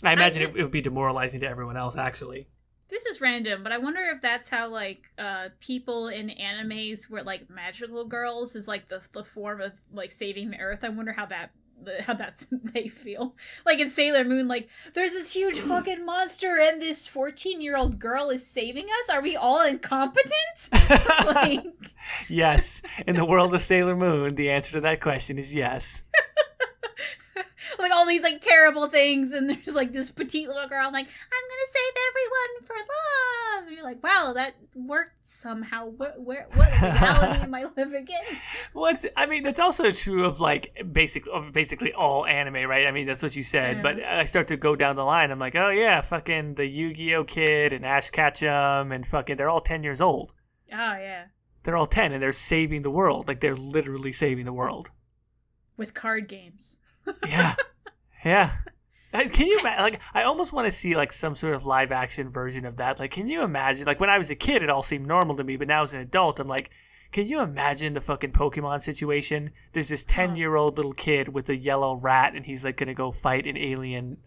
I imagine it would be demoralizing to everyone else, actually. This is random, but I wonder if that's how, like, people in animes where, like, magical girls is, like, the form of, like, saving the Earth. I wonder how that they feel. Like, in Sailor Moon, like, there's this huge fucking monster and this 14-year-old girl is saving us? Are we all incompetent? Like... Yes. In the world of Sailor Moon, the answer to that question is yes. Like, all these, like, terrible things, and there's, like, this petite little girl, like, I'm gonna save everyone for love! And you're like, wow, that worked somehow. What reality am I living in? That's also true of, like, basically all anime, right? I mean, that's what you said, but I start to go down the line, I'm like, oh yeah, fucking the Yu-Gi-Oh! Kid and Ash Ketchum, and fucking, they're all 10 years old. Oh, yeah. They're all 10, and they're saving the world. Like, they're literally saving the world. With card games. Yeah. Can you imagine? Like, I almost want to see like some sort of live action version of that. Like, can you imagine? Like, when I was a kid, it all seemed normal to me, but now as an adult, I'm like, Can you imagine the fucking Pokemon situation? There's this 10-year-old little kid with a yellow rat, and he's like gonna go fight an alien.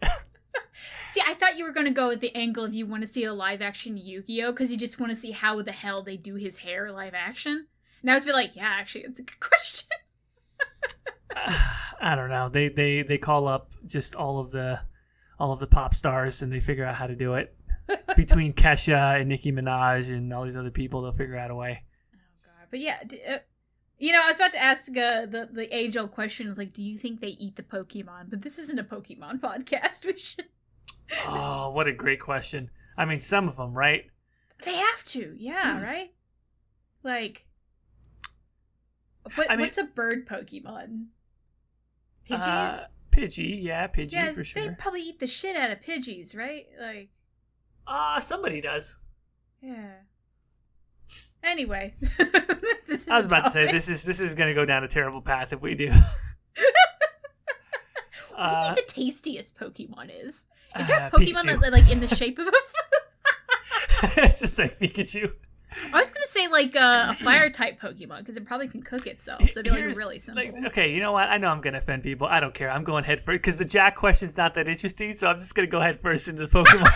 See, I thought you were going to go with the angle of you want to see a live-action Yu-Gi-Oh! Because you just want to see how the hell they do his hair live-action. And I was be like, yeah, actually, it's a good question. I don't know. They call up just all of the pop stars, and they figure out how to do it. Between Kesha and Nicki Minaj and all these other people, they'll figure out a way. Oh, God. But yeah, I was about to ask the age-old question, is like, do you think they eat the Pokemon? But this isn't a Pokemon podcast. We should... Oh, what a great question. I mean, some of them, right? They have to, yeah, right? Like, what's a bird Pokemon? Pidgeys? Pidgey for sure. They probably eat the shit out of Pidgeys, right? Like, somebody does. Yeah. Anyway, I was about to say this is going to go down a terrible path if we do. What do you think the tastiest Pokemon is? Is there a Pokemon that's like in the shape of a... It's just like Pikachu. I was gonna say like a fire-type Pokemon, because it probably can cook itself, so it'd be like really simple. Like, okay, you know what? I know I'm gonna offend people. I don't care. I'm going head first, because the Jack question's not that interesting, so I'm just gonna go head first into the Pokemon.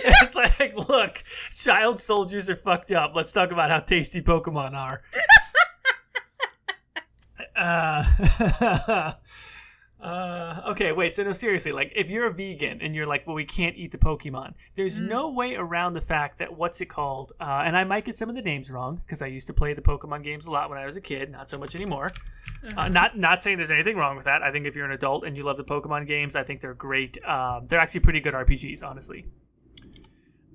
It's like, look, child soldiers are fucked up. Let's talk about how tasty Pokemon are. Okay, wait, so no, seriously, like, if you're a vegan and you're like, well, we can't eat the Pokemon, there's no way around the fact that, what's it called, and I might get some of the names wrong, because I used to play the Pokemon games a lot when I was a kid, not so much anymore. Not saying there's anything wrong with that. I think if you're an adult and you love the Pokemon games, I think they're great. They're actually pretty good RPGs, honestly,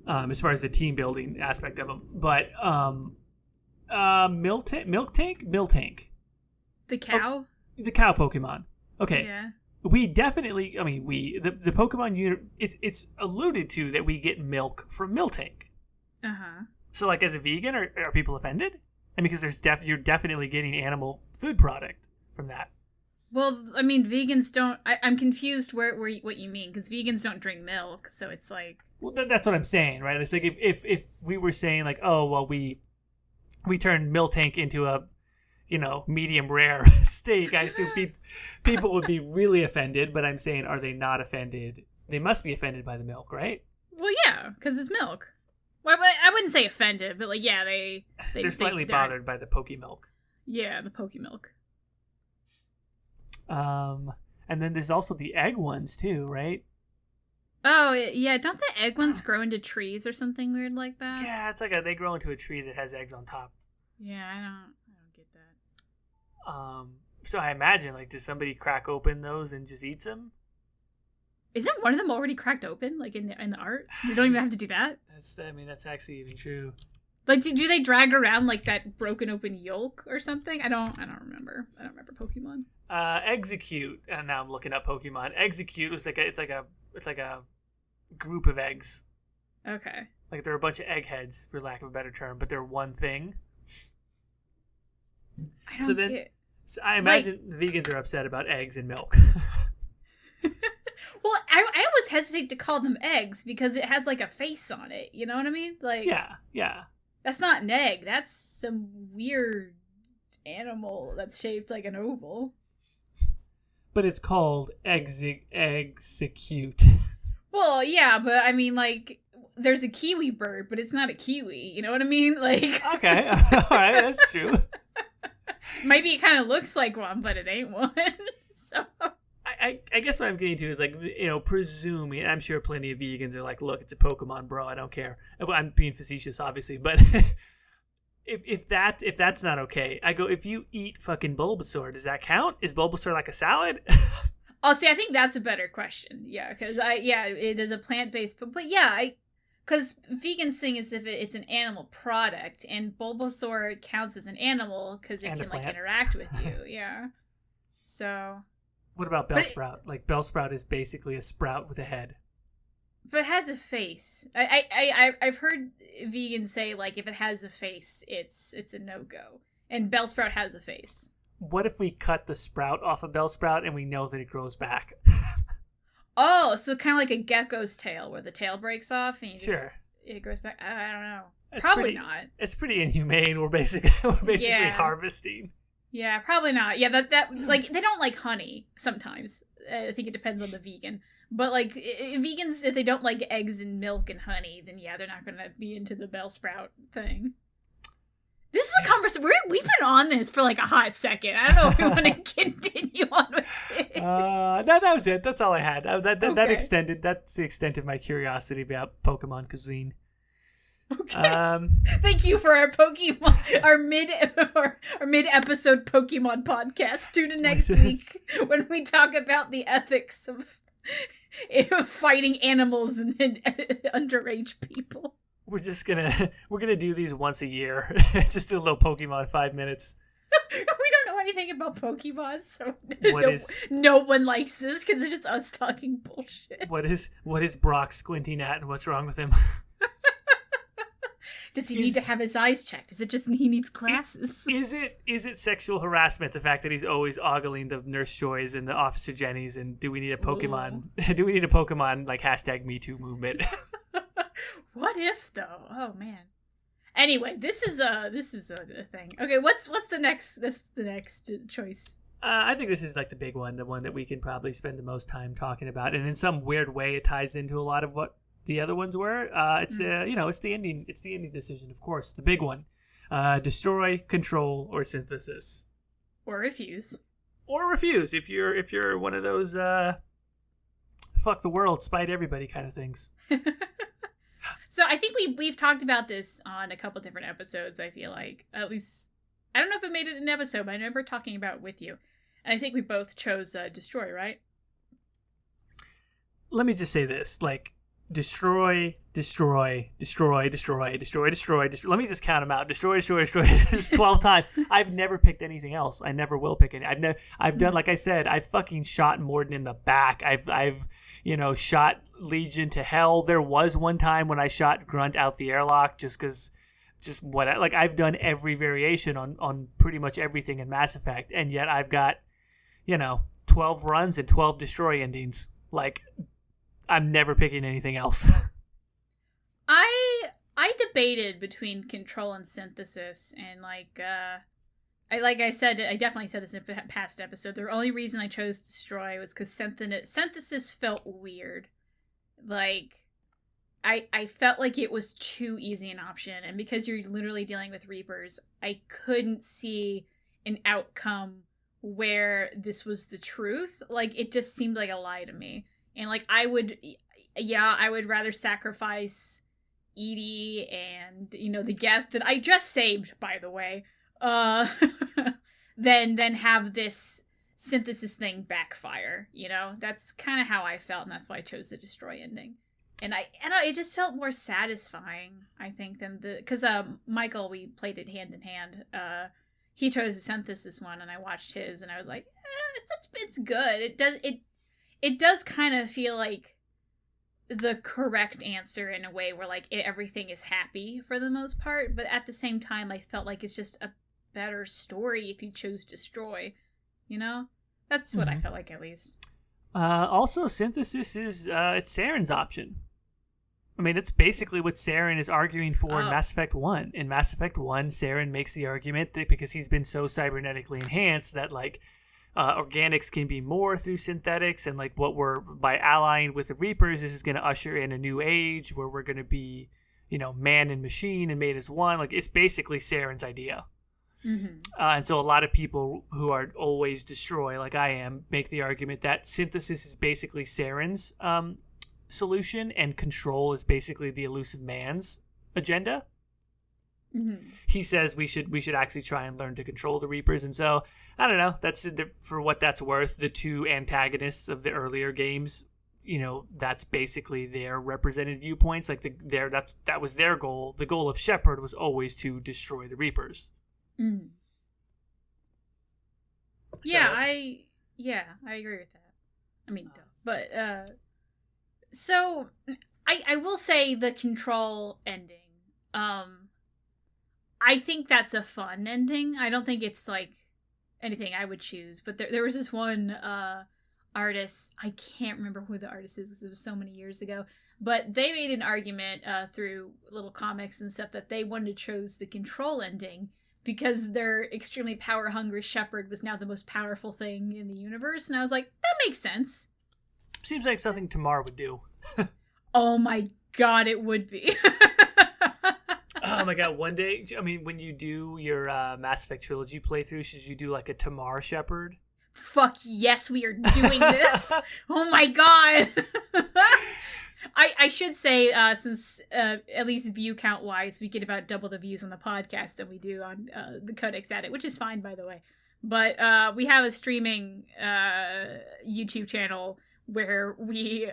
as far as the team building aspect of them. But, Milk Tank? The cow? The cow Pokemon. Okay. Yeah. We definitely, the Pokemon it's alluded to that we get milk from Miltank. Uh-huh. So, like, as a vegan, are people offended? I mean, because you're definitely getting animal food product from that. Well, I mean, vegans don't... I'm confused what you mean, because vegans don't drink milk, so it's like... Well, that's what I'm saying, right? It's like if we were saying, like, oh, well, we turned Miltank into a, medium rare steak, I assume people would be really offended, but I'm saying, are they not offended? They must be offended by the milk, right? Well, yeah, because it's milk. Well, I wouldn't say offended, but, like, yeah, they're slightly bothered by the Pokemilk. Yeah, the Pokemilk. And then there's also the egg ones, too, right? Oh, yeah, don't the egg ones grow into trees or something weird like that? Yeah, it's like they grow into a tree that has eggs on top. Yeah, I don't get that. So I imagine, like, does somebody crack open those and just eats them? Isn't one of them already cracked open, like in the art? They don't even have to do that. That's actually even true. Like, do they drag around like that broken open yolk or something? I don't remember. I don't remember Pokemon. Execute. And now I'm looking up Pokemon. Execute was it's like a group of eggs. Okay. Like, they're a bunch of eggheads, for lack of a better term, but they're one thing. I don't get... So I imagine the vegans are upset about eggs and milk. Well, I always hesitate to call them eggs because it has, like, a face on it. You know what I mean? Like, yeah. That's not an egg. That's some weird animal that's shaped like an oval. But it's called execute. Well, yeah, but I mean, like, there's a kiwi bird, but it's not a kiwi. You know what I mean? Like, okay, all right, that's true. Maybe it kind of looks like one, but it ain't one. So I guess what I'm getting to is, like, presuming, I'm sure plenty of vegans are like, look, it's a Pokemon, bro, I don't care. I'm being facetious, obviously, but if that's not okay, I go, if you eat fucking Bulbasaur, does that count? Is Bulbasaur like a salad? Oh, see, I think that's a better question. Yeah, because it is a plant-based, but yeah, because vegans thing is if it's an animal product, and Bulbasaur counts as an animal because it can, like, interact with you. Yeah. So. What about Bellsprout? Like, Bellsprout is basically a sprout with a head. But it has a face. I've heard vegans say, like, if it has a face, it's a no-go. And Bellsprout has a face. What if we cut the sprout off of Bellsprout and we know that it grows back? Oh, so kind of like a gecko's tail where the tail breaks off and you sure. it grows back. I don't know. It's Probably not. It's pretty inhumane. We're basically harvesting. Yeah, probably not. Yeah, that like they don't like honey sometimes. I think it depends on the vegan. But like vegans, if they don't like eggs and milk and honey, then yeah, they're not gonna be into the bell sprout thing. This is a conversation. We've been on this for like a hot second. I don't know if we want to continue on with it. No, that was it. That's all I had. That Okay. extended. That's the extent of my curiosity about Pokemon cuisine. Okay. Thank you for our Pokemon, our mid episode Pokemon podcast. Tune in next week when we talk about the ethics of fighting animals and underage people. We're gonna do these once a year. Just do a little Pokemon 5 minutes. We don't know anything about Pokemon, so no one likes this because it's just us talking bullshit. What is Brock squinting at, and what's wrong with him? Does he need to have his eyes checked? Is it just he needs glasses? Is it sexual harassment? The fact that he's always ogling the Nurse Joys and the Officer Jennies, and do we need a Pokemon? Do we need a Pokemon like #MeToo movement? What if though? Oh man. Anyway, this is a thing. Okay, what's the next? That's the next choice. I think this is like the big one, the one that we can probably spend the most time talking about, and in some weird way, it ties into a lot of what the other ones were. It's the ending decision, of course, the big one: destroy, control, or synthesis, or refuse. If you're one of those fuck the world, spite everybody kind of things. So I think we've talked about this on a couple different episodes, I feel like. At least, I don't know if it made it an episode, but I remember talking about it with you. And I think we both chose destroy, right? Let me just say this, like, destroy. Let me just count them out. Destroy. 12 times. I've never picked anything else. I never will pick any. I've done, like I said, I've fucking shot Morden in the back. I've shot Legion to hell. There was one time when I shot Grunt out the airlock I've done every variation on pretty much everything in Mass Effect, and yet I've got, 12 runs and 12 destroy endings. Like, I'm never picking anything else. I debated between control and synthesis, and I said, I definitely said this in a past episode. The only reason I chose destroy was because synthesis felt weird. Like, I felt like it was too easy an option, and because you're literally dealing with Reapers, I couldn't see an outcome where this was the truth. Like, it just seemed like a lie to me. And like, I would rather sacrifice Edie and, the Geth that I just saved, by the way, than have this synthesis thing backfire. That's kind of how I felt, and that's why I chose the destroy ending. And it just felt more satisfying, I think, than because Michael, we played it hand in hand. He chose the synthesis one, and I watched his, and I was like, it's good. It does kind of feel like the correct answer in a way where like everything is happy for the most part, but at the same time, I felt like it's just a better story if you chose destroy. That's what I felt like, at least. Also, synthesis is it's Saren's option. I mean, it's basically what Saren is arguing for in Mass Effect 1. In Mass Effect 1, Saren makes the argument that because he's been so cybernetically enhanced that, like, organics can be more through synthetics, and, like, by allying with the Reapers, this is going to usher in a new age where we're going to be, man and machine and made as one. Like, it's basically Saren's idea. Mm-hmm. And so a lot of people who are always destroy, like I am, make the argument that synthesis is basically Saren's solution, and control is basically the elusive man's agenda. Mm-hmm. He says we should actually try and learn to control the Reapers, and so I don't know. That's for what that's worth. The two antagonists of the earlier games, that's basically their represented viewpoints. Like that was their goal. The goal of Shepard was always to destroy the Reapers. Mm. Yeah, I agree with that. I mean, but so I will say the control ending. I think that's a fun ending. I don't think it's like anything I would choose, but there was this one artist. I can't remember who the artist is because it was so many years ago. But they made an argument through little comics and stuff that they wanted to choose the control ending because their extremely power-hungry shepherd was now the most powerful thing in the universe. And I was like, that makes sense. Seems like something Tamar would do. Oh my god, it would be. Oh my god, one day, I mean, when you do your Mass Effect Trilogy playthrough, should you do like a Tamar shepherd? Fuck yes, we are doing this. Oh my god. I should say, since at least view count wise, we get about double the views on the podcast than we do on the Codex Addict, which is fine, by the way. But we have a streaming YouTube channel where we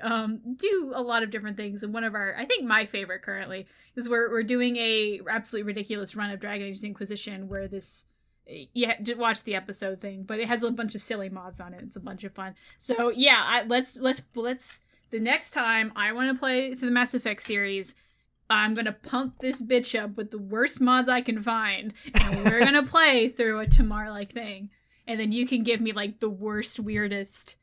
do a lot of different things. And one of our, I think my favorite currently, is we're doing a absolutely ridiculous run of Dragon Age Inquisition where this, yeah, just watch the episode thing, but it has a bunch of silly mods on it. It's a bunch of fun. So yeah, let's the next time I want to play through the Mass Effect series, I'm going to pump this bitch up with the worst mods I can find, and we're going to play through a Tamar-like thing. And then you can give me, like, the worst, weirdest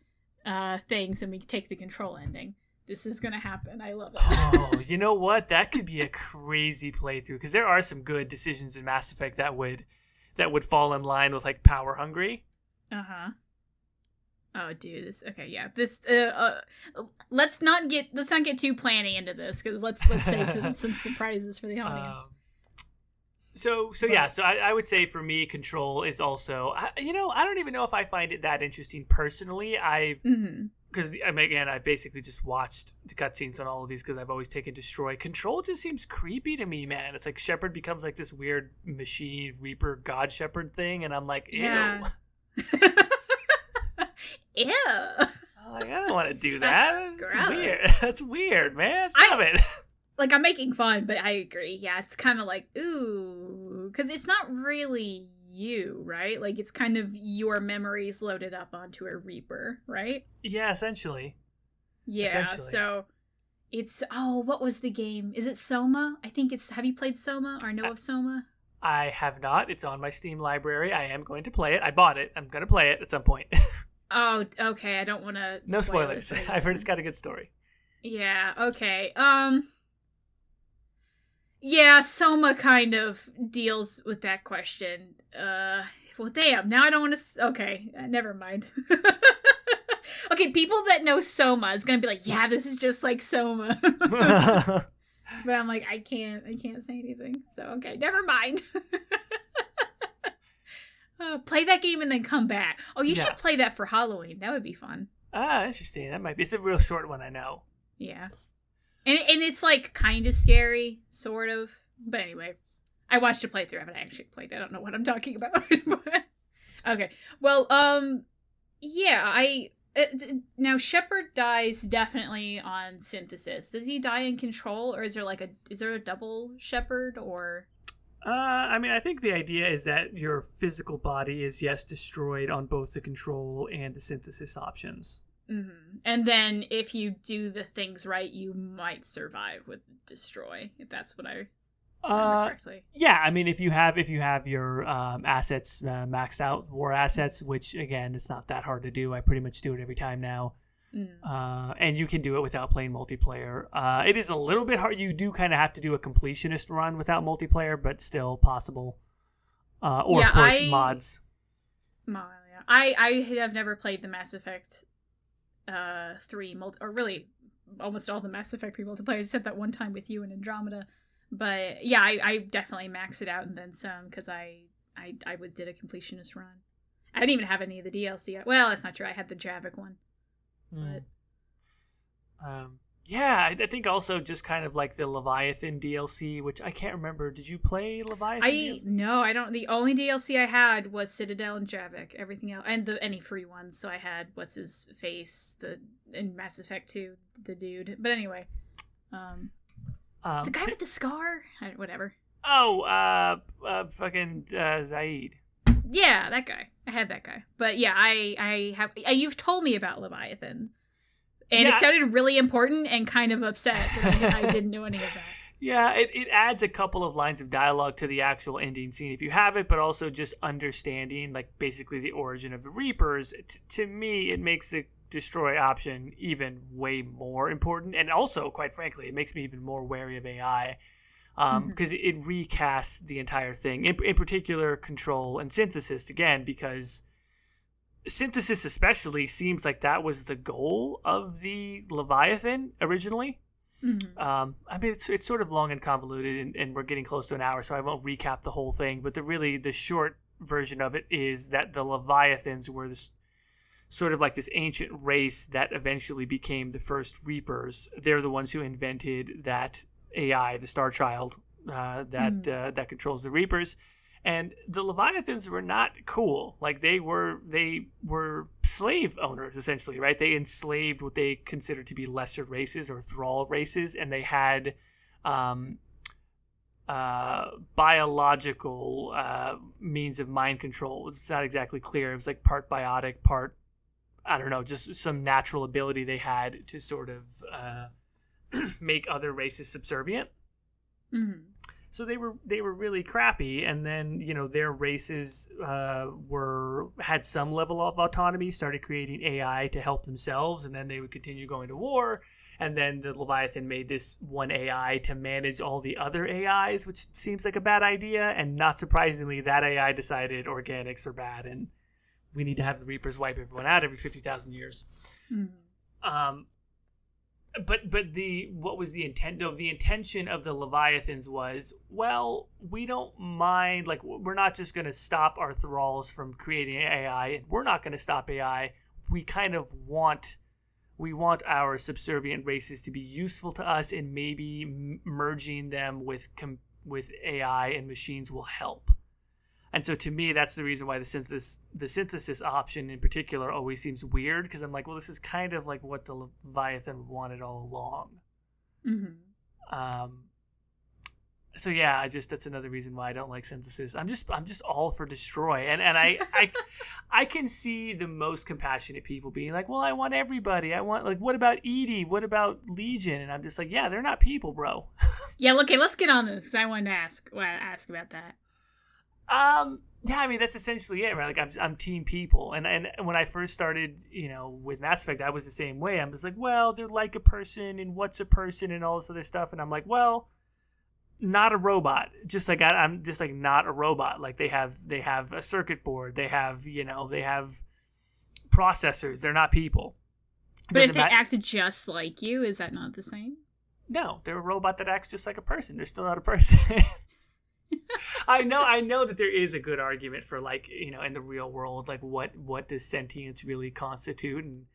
things, and we take the control ending. This is going to happen. I love it. Oh, you know what? That could be a crazy playthrough, because there are some good decisions in Mass Effect that would fall in line with, like, Power Hungry. Uh-huh. Oh, dude, this let's not get too planny into this, because let's save some surprises for the audience. So I would say for me, Control is also, I don't even know if I find it that interesting personally. Because again, I basically just watched the cutscenes on all of these because I've always taken Destroy. Control just seems creepy to me, man. It's like Shepard becomes like this weird machine Reaper God Shepard thing, and I'm like, ew. Yeah. Ew. Like, I don't want to do that. That's weird. That's weird, man. Stop it. Like, I'm making fun, but I agree. Yeah, it's kind of like, ooh. Because it's not really you, right? Like, it's kind of your memories loaded up onto a Reaper, right? Yeah, essentially. Yeah, so it's, what was the game? Is it Soma? I think it's, have you played Soma or know of Soma? I have not. It's on my Steam library. I am going to play it. I bought it. I'm going to play it at some point. Oh, okay. I don't want to. No spoilers. I've heard it's got a good story. Yeah. Okay. Yeah, Soma kind of deals with that question. Well, damn. Now I don't want to. Okay, never mind. Okay, people that know Soma is gonna be like, yeah, this is just like Soma. But I'm like, I can't say anything. So okay, never mind. Play that game and then come back. Oh, you should play that for Halloween. That would be fun. Ah, interesting. That might be. It's a real short one, I know. Yeah. And it's like kind of scary, sort of. But anyway, I watched a playthrough. I haven't actually played. I don't know what I'm talking about. Okay. Well, yeah. Now Shepard dies definitely on Synthesis. Does he die in Control, or is there a double Shepard, or? I mean, I think the idea is that your physical body is, yes, destroyed on both the Control and the Synthesis options. Mm-hmm. And then if you do the things right, you might survive with Destroy, if that's what I remember correctly. Yeah, I mean, if you have your assets maxed out, war assets, which, again, it's not that hard to do. I pretty much do it every time now. And you can do it without playing multiplayer. It is a little bit hard. You do kind of have to do a completionist run without multiplayer, but still possible. Or, of course, mods. I have never played the Mass Effect 3 or really almost all the Mass Effect 3 multiplayer. I said that one time with you in Andromeda. But yeah, I definitely maxed it out and then some, because I did a completionist run. I didn't even have any of the DLC. Well, that's not true. I had the Javik one. But yeah, I think also just kind of like the Leviathan DLC, which I can't remember. Did you play Leviathan? No, I don't. The only DLC I had was Citadel and Javik. Everything else, and any free ones. So I had what's his face, in Mass Effect 2, the dude. But anyway, the guy with the scar, whatever. Oh, fucking Zaid. Yeah, that guy. I had that guy. But yeah, I have. You've told me about Leviathan. And it sounded really important and kind of upset that I didn't know any of that. Yeah, it adds a couple of lines of dialogue to the actual ending scene if you have it, but also just understanding, like, basically the origin of the Reapers. To me, it makes the destroy option even way more important. And also, quite frankly, it makes me even more wary of AI because it recasts the entire thing. In particular, control and synthesis, again, because synthesis especially seems like that was the goal of the Leviathan originally. I mean, it's sort of long and convoluted, and we're getting close to an hour, so I won't recap the whole thing. But the short version of it is that the Leviathans were this sort of like this ancient race that eventually became the first Reapers. They're the ones who invented that AI, the Star Child, that controls the Reapers. And the Leviathans were not cool. Like they were slave owners essentially, right? They enslaved what they considered to be lesser races or thrall races, and they had biological means of mind control. It's not exactly clear. It was like part biotic, part, I don't know, just some natural ability they had to sort of make other races subservient. So they were really crappy, and then their races had some level of autonomy, started creating AI to help themselves, and then they would continue going to war. And then the Leviathan made this one AI to manage all the other AIs, which seems like a bad idea. And not surprisingly, that AI decided organics are bad, and we need to have the Reapers wipe everyone out every 50,000 years. But what was the intent? No, the intention of the Leviathans was, well, we don't mind, like, we're not just going to stop our thralls from creating AI, and we're not going to stop AI. We kind of want our subservient races to be useful to us, and maybe merging them with AI and machines will help. And so to me, that's the reason why the synthesis option in particular always seems weird, because I'm like, well, this is kind of like what the Leviathan wanted all along. So yeah, that's another reason why I don't like synthesis. I'm just all for destroy, and I can see the most compassionate people being like, well, I want everybody. I want, like, what about Edie? What about Legion? And I'm just like, yeah, they're not people, bro. Yeah, okay, let's get on this because I wanted to ask about that. Yeah, I mean, that's essentially it, right? Like, I'm team people, and when I first started, with Mass Effect, I was the same way. I'm just like, well, they're like a person, and what's a person, and all this other stuff, and I'm like, well, not a robot. Just like I'm just like not a robot. Like they have a circuit board. They have processors. They're not people. But if they act just like you, is that not the same? No, they're a robot that acts just like a person. They're still not a person. I know that there is a good argument for, like, in the real world, like what does sentience really constitute, and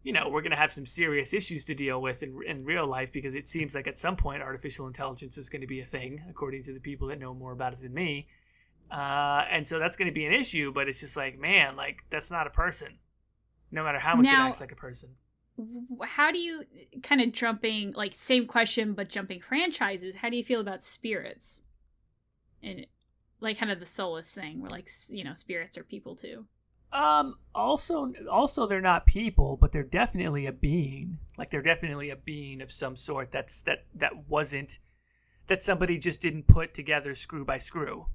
we're going to have some serious issues to deal with in real life, because it seems like at some point artificial intelligence is going to be a thing, according to the people that know more about it than me, and so that's going to be an issue. But it's just like, man, like, that's not a person, no matter how much it acts like a person. How do you, kind of jumping, like, same question but jumping franchises, how do you feel about spirits? And, like, kind of the soulless thing where, like, spirits are people too. Also they're not people, but they're definitely a being. Like, they're definitely a being of some sort that somebody just didn't put together screw by screw.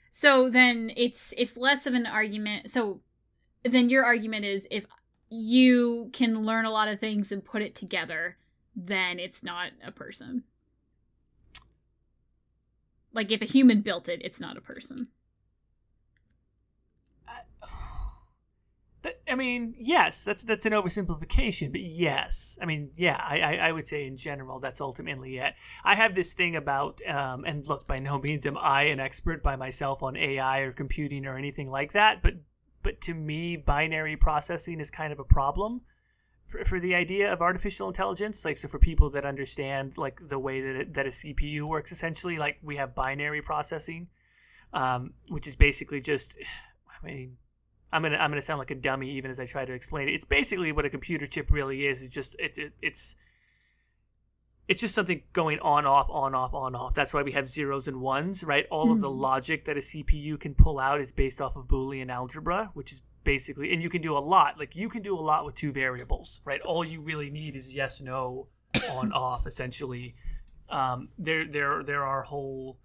So then it's less of an argument. So then your argument is, if you can learn a lot of things and put it together, then it's not a person. Like, if a human built it, it's not a person. I mean, yes, that's an oversimplification, but yes. I mean, yeah, I would say in general that's ultimately it. I have this thing about, and look, by no means am I an expert by myself on AI or computing or anything like that, but to me, binary processing is kind of a problem for the idea of artificial intelligence. Like, so for people that understand, like, the way that a CPU works, essentially, like, we have binary processing, which is basically just, I mean, I'm gonna sound like a dummy even as I try to explain it. It's basically what a computer chip really is. It's just something going on, off, on, off, on, off. That's why we have zeros and ones, right? All of the logic that a CPU can pull out is based off of Boolean algebra, which is basically, and you can do a lot. Like, you can do a lot with two variables, right? All you really need is yes, no, on, off, essentially. There are whole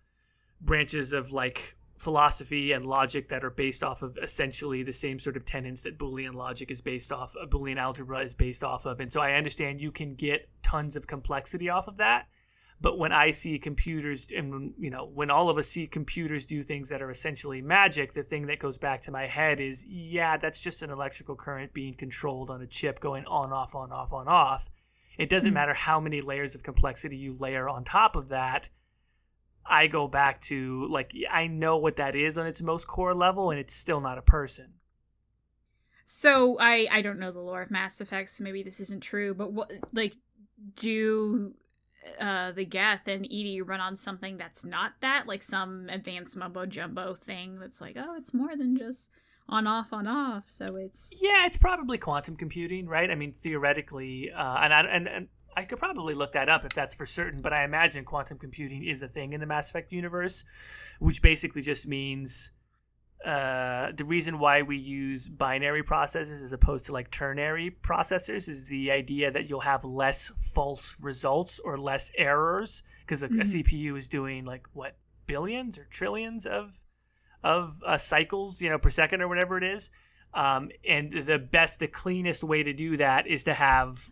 branches of, like, philosophy and logic that are based off of essentially the same sort of tenets that Boolean logic is based off, Boolean algebra is based off of. And so I understand you can get tons of complexity off of that. But when I see computers, and when all of us see computers do things that are essentially magic, the thing that goes back to my head is, yeah, that's just an electrical current being controlled on a chip going on, off, on, off, on, off. It doesn't matter how many layers of complexity you layer on top of that. I go back to, like, I know what that is on its most core level, and it's still not a person. So I don't know the lore of Mass Effect, so maybe this isn't true, but what, like, do the Geth and Edie run on something that's not that, like some advanced mumbo jumbo thing that's like, oh, it's more than just on off, so it's it's probably quantum computing, right? I mean, theoretically, and I could probably look that up if that's for certain, but I imagine quantum computing is a thing in the Mass Effect universe, which basically just means the reason why we use binary processors as opposed to like ternary processors is the idea that you'll have less false results or less errors, because a CPU is doing like what, billions or trillions of cycles per second or whatever it is, and the cleanest way to do that is to have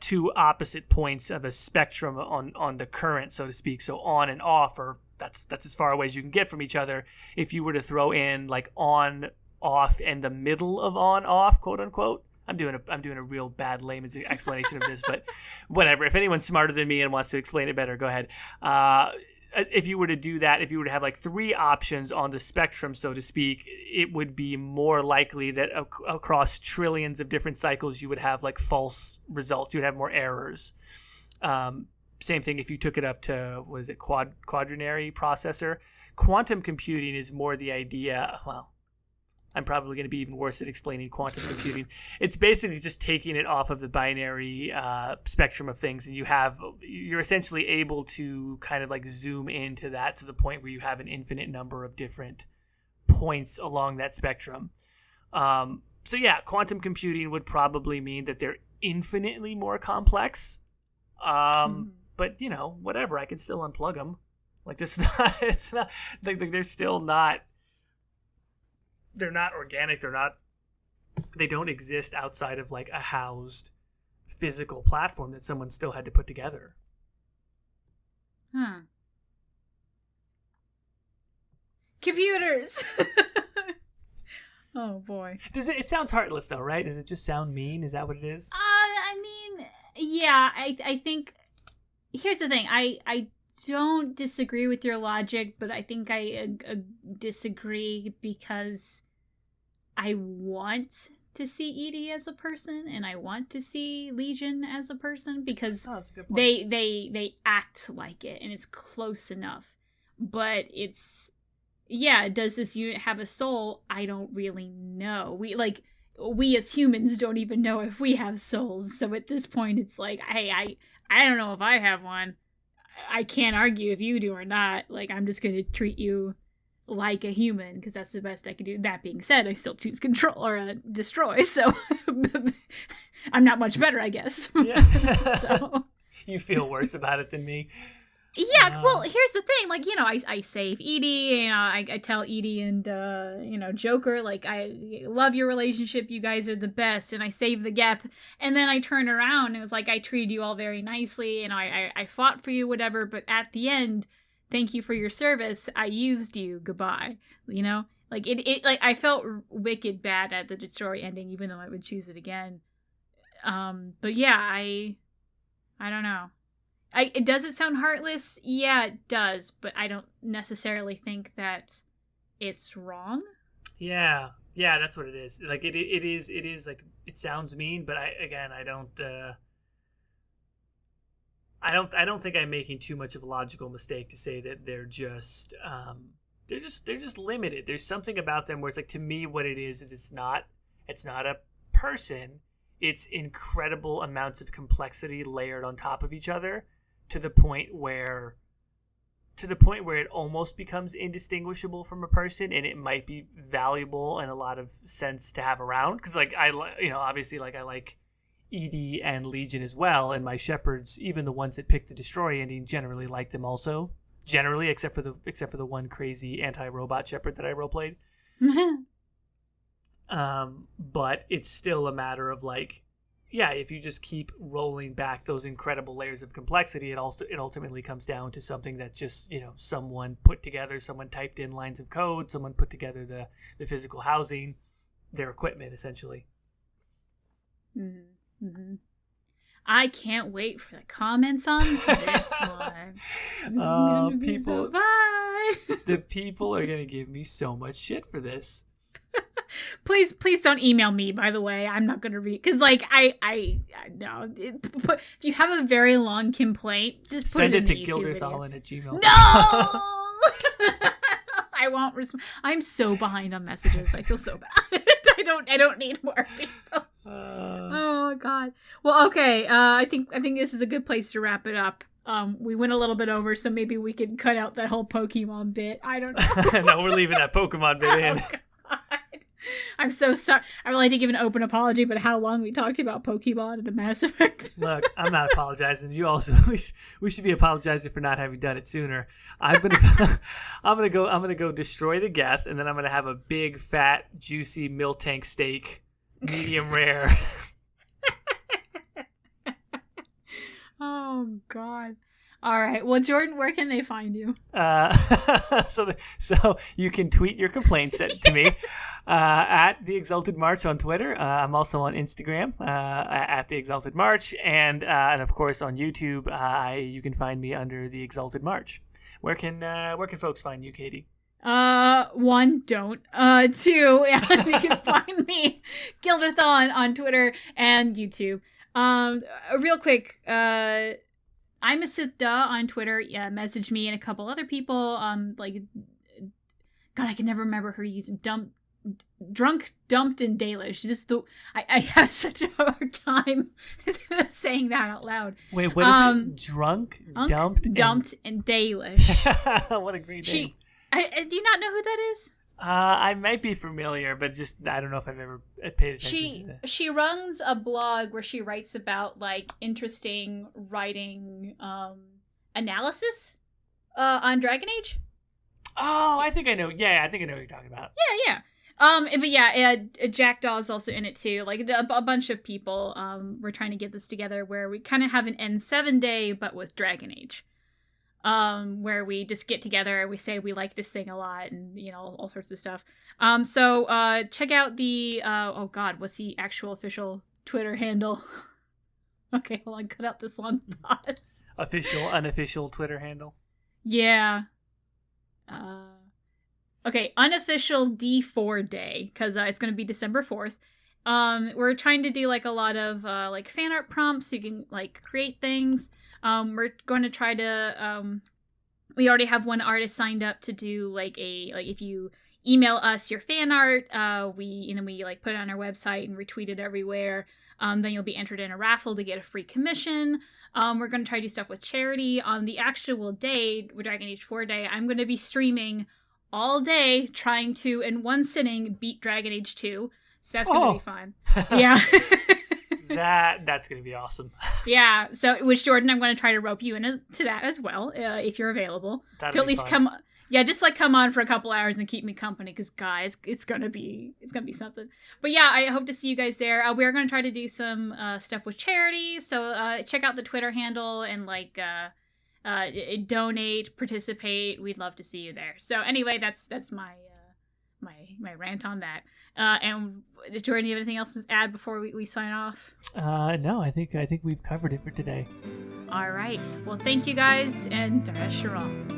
two opposite points of a spectrum on the current, so to speak, so on and off, or that's as far away as you can get from each other. If you were to throw in like on, off, and the middle of on, off, quote unquote. I'm doing a real bad layman's explanation of this, but whatever. If anyone's smarter than me and wants to explain it better, go ahead. If you were to do that, if you were to have like three options on the spectrum, so to speak, it would be more likely that across trillions of different cycles, you would have like false results. You would have more errors. Same thing if you took it up to, was it quadrinary processor? Quantum computing is more the idea, well, I'm probably going to be even worse at explaining quantum computing. It's basically just taking it off of the binary spectrum of things, and you're essentially able to kind of like zoom into that to the point where you have an infinite number of different points along that spectrum. So yeah, quantum computing would probably mean that they're infinitely more complex. But whatever, I can still unplug them. Like it's not like they're still not. They're not organic. They don't exist outside of like a housed physical platform that someone still had to put together. Computers. Oh boy. It sounds heartless though, right? Does it just sound mean? Is that what it is? I mean, yeah, I think here's the thing. I don't disagree with your logic, but I think I disagree because I want to see Edie as a person, and I want to see Legion as a person, because that's a good point. they act like it, and it's close enough. But it's, yeah, does this unit have a soul? I don't really know. We as humans don't even know if we have souls. So at this point, it's like, I don't know if I have one. I can't argue if you do or not. Like, I'm just going to treat you like a human, because that's the best I can do. That being said, I still choose control or destroy, so I'm not much better, I guess. Yeah. So you feel worse about it than me. Yeah, well, here's the thing. Like, I save Edie, I tell Edie and, Joker, like, I love your relationship, you guys are the best, and I save the Geth, and then I turn around, and it was like, I treated you all very nicely, and I fought for you, whatever, but at the end, thank you for your service, I used you, goodbye, Like, like, I felt wicked bad at the Destroy ending, even though I would choose it again. But yeah, I don't know. Does it sound heartless? Yeah, it does, but I don't necessarily think that it's wrong. Yeah, that's what it is. Like it is like, it sounds mean, but I don't think I'm making too much of a logical mistake to say that they're just limited. There's something about them where it's like, to me, what it is it's not a person. It's incredible amounts of complexity layered on top of each other, to the point where it almost becomes indistinguishable from a person, and it might be valuable in a lot of sense to have around. Because like obviously, like, I like Edie and Legion as well, and my shepherds, even the ones that pick the destroy ending, generally like them also, generally, except for the one crazy anti-robot shepherd that I roleplayed. But it's still a matter of like, yeah, if you just keep rolling back those incredible layers of complexity, it ultimately comes down to something that's just, someone put together, someone typed in lines of code, someone put together the physical housing, their equipment, essentially. Mm-hmm. Mm-hmm. I can't wait for the comments on this one. People, bye. The people are gonna give me so much shit for this. Please don't email me. By the way, I'm not gonna read because like I no. If you have a very long complaint, just send put it to ghildirthalen@gmail.com. No. I won't respond. I'm so behind on messages. I feel so bad. I don't need more people. Oh god. Well, okay. I think this is a good place to wrap it up. We went a little bit over, so maybe we can cut out that whole Pokemon bit. I don't know. No, we're leaving that Pokemon bit in. God. I'm so sorry. I would like to give an open apology, but how long we talked about Pokemon and Mass Effect. Look, I'm not apologizing. You also, we should be apologizing for not having done it sooner. I'm gonna go destroy the Geth, and then I'm gonna have a big, fat, juicy Miltank steak, medium rare. Oh God. All right. Well, Jordan, where can they find you? So you can tweet your complaints to me at the Exalted March on Twitter. I'm also on Instagram at the Exalted March, and of course on YouTube. You can find me under the Exalted March. Where can folks find you, Caitie? One, don't. Two, you can find me Ghildirthalen on Twitter and YouTube. Real quick, I'm a Sithda on Twitter. Yeah, message me and a couple other people. God, I can never remember her using drunk, dumped, and Dalish. I have such a hard time saying that out loud. Wait, what is it? Drunk, dumped, and Dalish. What a great name. Do you not know who that is? I might be familiar, but just I don't know if I've ever paid attention to that. She runs a blog where she writes about like interesting writing analysis on Dragon Age. Oh, I think I know. Yeah, I think I know what you're talking about. Yeah. But yeah, Jackdaw is also in it too. Like a bunch of people. We're trying to get this together where we kind of have an N7 day, but with Dragon Age. Where we just get together and we say we like this thing a lot and, all sorts of stuff. So check out the, oh God, what's the actual official Twitter handle? Okay, hold on, cut out this long pause. Official, unofficial Twitter handle? Yeah. Okay, unofficial D4 day, because it's going to be December 4th. We're trying to do like a lot of like fan art prompts so you can like create things. We're going to try to we already have one artist signed up to do like if you email us your fan art, we like put it on our website and retweet it everywhere. Then you'll be entered in a raffle to get a free commission. We're going to try to do stuff with charity on the actual day, Dragon Age 4 day. I'm going to be streaming all day trying to in one sitting beat Dragon Age 2. So that's going to be fun. Yeah. That's going to be awesome. Yeah. So with Jordan, I'm going to try to rope you into that as well, if you're available. That'll at least fun. come on for a couple hours and keep me company, because guys, it's going to be something. But yeah, I hope to see you guys there. We're going to try to do some stuff with charity. So check out the Twitter handle and like donate, participate. We'd love to see you there. So anyway, that's my rant on that. And Jordan, do you have anything else to add before we sign off? No, I think we've covered it for today. All right. Well, thank you guys, and Dara Sharon.